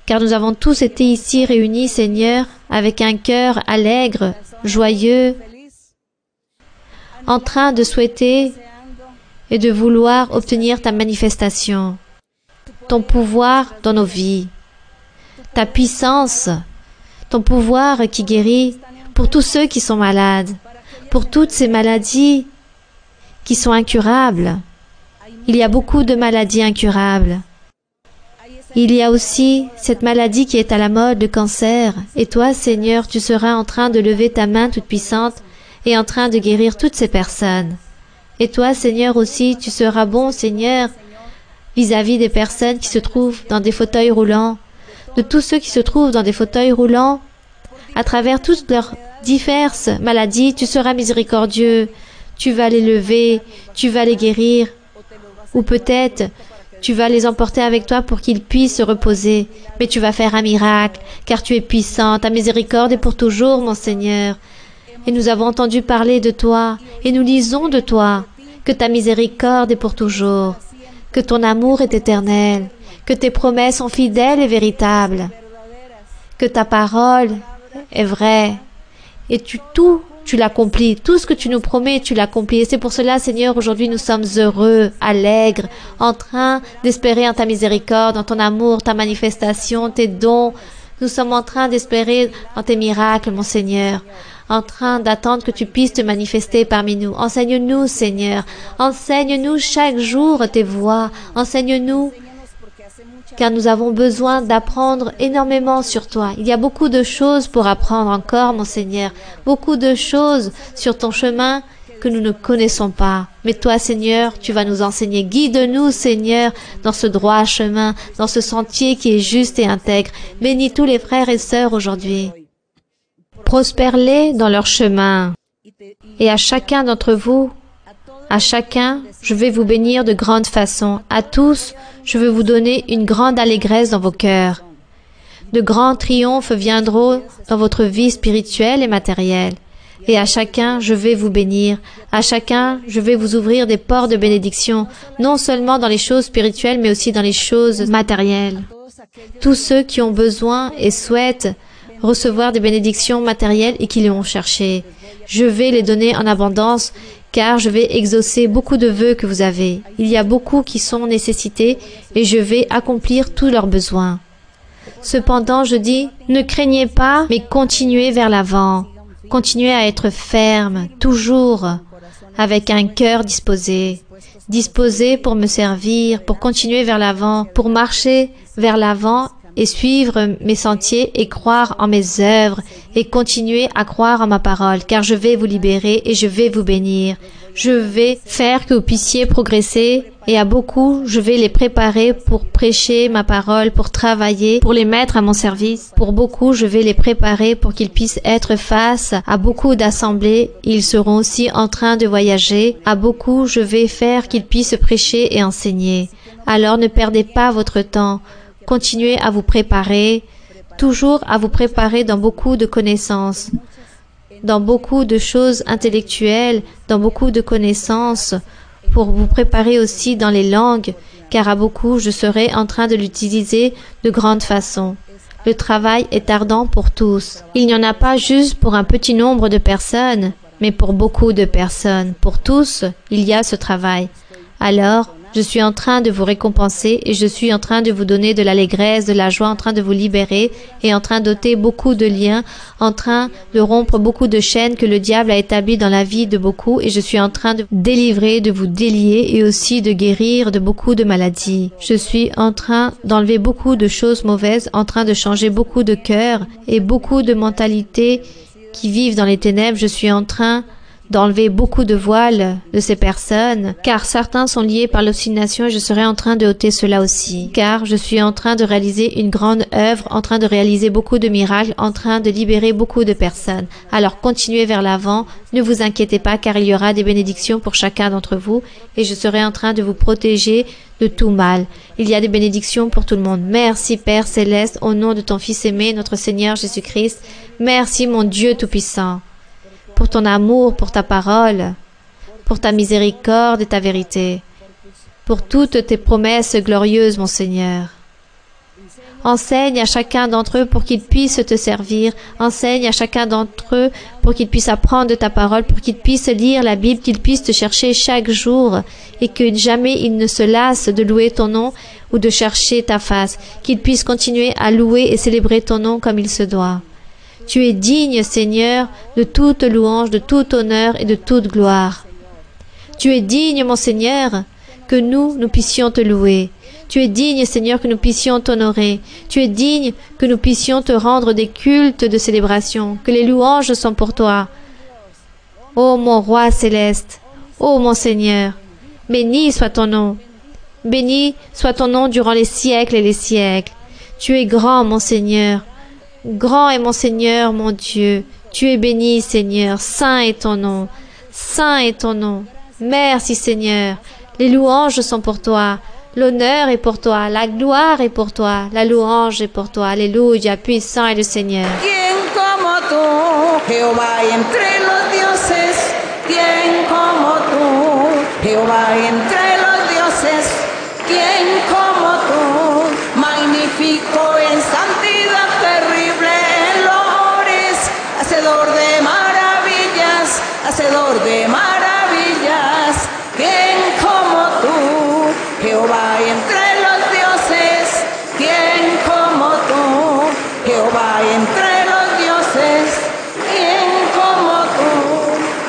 Car nous avons tous été ici réunis, Seigneur, avec un cœur allègre, joyeux, en train de souhaiter et de vouloir obtenir ta manifestation, ton pouvoir dans nos vies, ta puissance, ton pouvoir qui guérit pour tous ceux qui sont malades, pour toutes ces maladies qui sont incurables. Il y a beaucoup de maladies incurables. Il y a aussi cette maladie qui est à la mode, le cancer. Et toi, Seigneur, tu seras en train de lever ta main toute puissante et en train de guérir toutes ces personnes. Et toi, Seigneur, aussi, tu seras bon, Seigneur, vis-à-vis des personnes qui se trouvent dans des fauteuils roulants, de tous ceux qui se trouvent dans des fauteuils roulants, à travers toutes leurs diverses maladies, tu seras miséricordieux, tu vas les lever, tu vas les guérir, ou peut-être tu vas les emporter avec toi pour qu'ils puissent se reposer, mais tu vas faire un miracle, car tu es puissant, ta miséricorde est pour toujours, mon Seigneur. Et nous avons entendu parler de toi, et nous lisons de toi, que ta miséricorde est pour toujours, que ton amour est éternel, que tes promesses sont fidèles et véritables, que ta parole est vraie, et tu l'accomplis. Tout ce que tu nous promets, tu l'accomplis. Et c'est pour cela, Seigneur, aujourd'hui, nous sommes heureux, allègres, en train d'espérer en ta miséricorde, en ton amour, ta manifestation, tes dons. Nous sommes en train d'espérer en tes miracles, mon Seigneur, en train d'attendre que tu puisses te manifester parmi nous. Enseigne-nous, Seigneur. Enseigne-nous chaque jour tes voies. Enseigne-nous, car nous avons besoin d'apprendre énormément sur toi. Il y a beaucoup de choses pour apprendre encore, mon Seigneur. Beaucoup de choses sur ton chemin que nous ne connaissons pas. Mais toi, Seigneur, tu vas nous enseigner. Guide-nous, Seigneur, dans ce droit chemin, dans ce sentier qui est juste et intègre. Bénis tous les frères et sœurs aujourd'hui. Prospère-les dans leur chemin. Et à chacun d'entre vous, à chacun, je vais vous bénir de grande façon. À tous, je veux vous donner une grande allégresse dans vos cœurs. De grands triomphes viendront dans votre vie spirituelle et matérielle. Et à chacun, je vais vous bénir. À chacun, je vais vous ouvrir des portes de bénédiction, non seulement dans les choses spirituelles, mais aussi dans les choses matérielles. Tous ceux qui ont besoin et souhaitent recevoir des bénédictions matérielles et qui les ont cherchées, je vais les donner en abondance, car je vais exaucer beaucoup de vœux que vous avez. Il y a beaucoup qui sont nécessités et je vais accomplir tous leurs besoins. Cependant, je dis, ne craignez pas, mais continuez vers l'avant. Continuez à être ferme, toujours, avec un cœur disposé. Disposé pour me servir, pour continuer vers l'avant, pour marcher vers l'avant et suivre mes sentiers et croire en mes œuvres et continuer à croire en ma parole, car je vais vous libérer et je vais vous bénir. Je vais faire que vous puissiez progresser et à beaucoup, je vais les préparer pour prêcher ma parole, pour travailler, pour les mettre à mon service. Pour beaucoup, je vais les préparer pour qu'ils puissent être face à beaucoup d'assemblées. Ils seront aussi en train de voyager. À beaucoup, je vais faire qu'ils puissent prêcher et enseigner. Alors ne perdez pas votre temps. Continuez à vous préparer, toujours à vous préparer dans beaucoup de connaissances, dans beaucoup de choses intellectuelles, dans beaucoup de connaissances, pour vous préparer aussi dans les langues, car à beaucoup je serai en train de l'utiliser de grande façon. Le travail est ardent pour tous. Il n'y en a pas juste pour un petit nombre de personnes, mais pour beaucoup de personnes. Pour tous, il y a ce travail. Alors, je suis en train de vous récompenser et je suis en train de vous donner de l'allégresse, de la joie, en train de vous libérer et en train d'ôter beaucoup de liens, en train de rompre beaucoup de chaînes que le diable a établies dans la vie de beaucoup et je suis en train de vous délivrer, de vous délier et aussi de guérir de beaucoup de maladies. Je suis en train d'enlever beaucoup de choses mauvaises, en train de changer beaucoup de cœurs et beaucoup de mentalités qui vivent dans les ténèbres. Je suis en train d'enlever beaucoup de voiles de ces personnes, car certains sont liés par l'obstination et je serai en train de ôter cela aussi, car je suis en train de réaliser une grande œuvre, en train de réaliser beaucoup de miracles, en train de libérer beaucoup de personnes. Alors continuez vers l'avant, ne vous inquiétez pas, car il y aura des bénédictions pour chacun d'entre vous et je serai en train de vous protéger de tout mal. Il y a des bénédictions pour tout le monde. Merci Père Céleste, au nom de ton Fils aimé, notre Seigneur Jésus-Christ. Merci mon Dieu Tout-Puissant, pour ton amour, pour ta parole, pour ta miséricorde et ta vérité, pour toutes tes promesses glorieuses, mon Seigneur. Enseigne à chacun d'entre eux pour qu'ils puissent te servir. Enseigne à chacun d'entre eux pour qu'ils puissent apprendre de ta parole, pour qu'ils puissent lire la Bible, qu'ils puissent te chercher chaque jour et que jamais ils ne se lassent de louer ton nom ou de chercher ta face, qu'ils puissent continuer à louer et célébrer ton nom comme il se doit. Tu es digne, Seigneur, de toute louange, de tout honneur et de toute gloire. Tu es digne, mon Seigneur, que nous puissions te louer. Tu es digne, Seigneur, que nous puissions t'honorer. Tu es digne que nous puissions te rendre des cultes de célébration, que les louanges sont pour toi. Ô mon Roi céleste, ô mon Seigneur, béni soit ton nom. Béni soit ton nom durant les siècles et les siècles. Tu es grand, mon Seigneur. Grand est mon Seigneur, mon Dieu. Tu es béni, Seigneur. Saint est ton nom. Saint est ton nom. Merci, Seigneur. Les louanges sont pour toi. L'honneur est pour toi, la gloire est pour toi, la louange est pour toi. Alléluia, puissant est le Seigneur. ¿Quién como tú, Jehová entre los dioses? ¿Quién como tú, Jehová entre los dioses? ¿Quién como tú, magnífico en santidad, terrible en loores, hacedor de maravillas, hacedor de maravillas? ¿Quién como tú, Jehová entre los dioses? ¿Quién como tú, Jehová entre los dioses? ¿Quién como tú,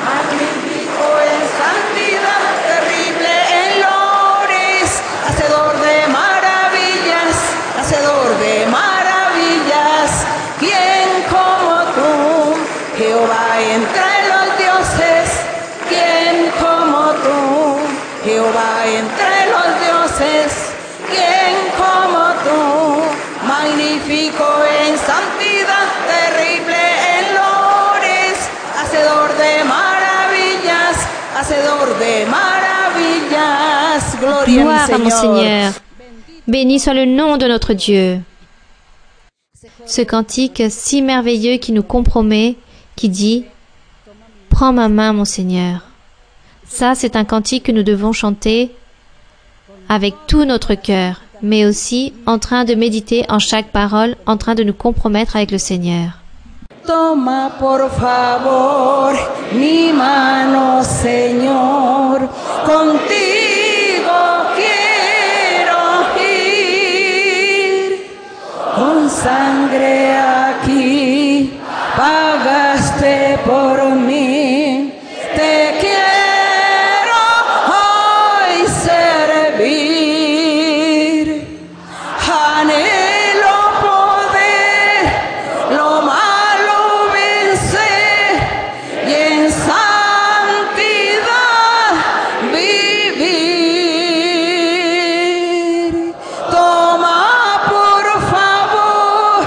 magnífico en santidad, terrible en loores, hacedor de maravillas, hacedor de maravillas? ¿Quién como tú, Jehová entre los dioses? ¿Quién como tú, Jehová entre los dioses? ¿Quién como tú, magnífico en santidad, terrible en loores, hacedor de maravillas, hacedor de maravillas? Gloria Gloire à al mon Señor. Seigneur. Béni soit le nom de notre Dieu. Ce cantique si merveilleux qui nous compromet, qui dit « Prends ma main, mon Seigneur ». Ça, c'est un cantique que nous devons chanter avec tout notre cœur, mais aussi en train de méditer en chaque parole, en train de nous compromettre avec le Seigneur. Toma por favor mi mano, Señor, contigo quiero ir, con sangre aquí pagaste por mí, te quiero hoy servir, anhelo poder lo malo vencer y en santidad vivir. Toma por favor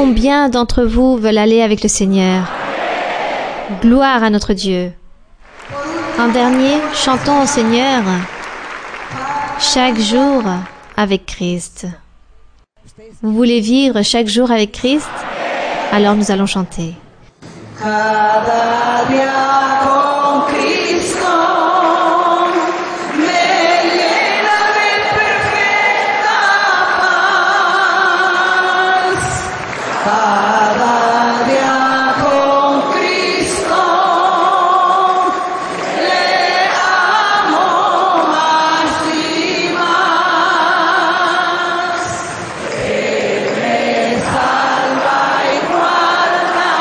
Combien d'entre vous veulent aller avec le Seigneur? Gloire à notre Dieu. En dernier, chantons au Seigneur chaque jour avec Christ. Vous voulez vivre chaque jour avec Christ? Alors nous allons chanter. Cada día con Cristo me llena de perfecta paz. Cada día con Cristo le amo más y más. Él me salva y guarda.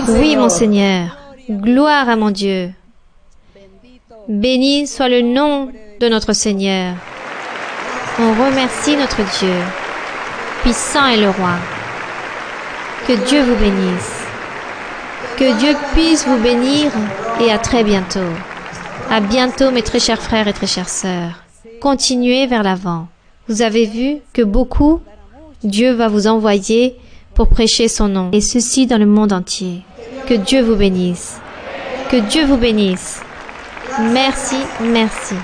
Oui, mon Seigneur. Gloire à mon Dieu. Béni soit le nom de notre Seigneur. On remercie notre Dieu. Puissant est le roi. Que Dieu vous bénisse. Que Dieu puisse vous bénir et à très bientôt. À bientôt, mes très chers frères et très chères sœurs. Continuez vers l'avant. Vous avez vu que beaucoup, Dieu va vous envoyer pour prêcher son nom, et ceci dans le monde entier. Que Dieu vous bénisse. Que Dieu vous bénisse. Merci, merci.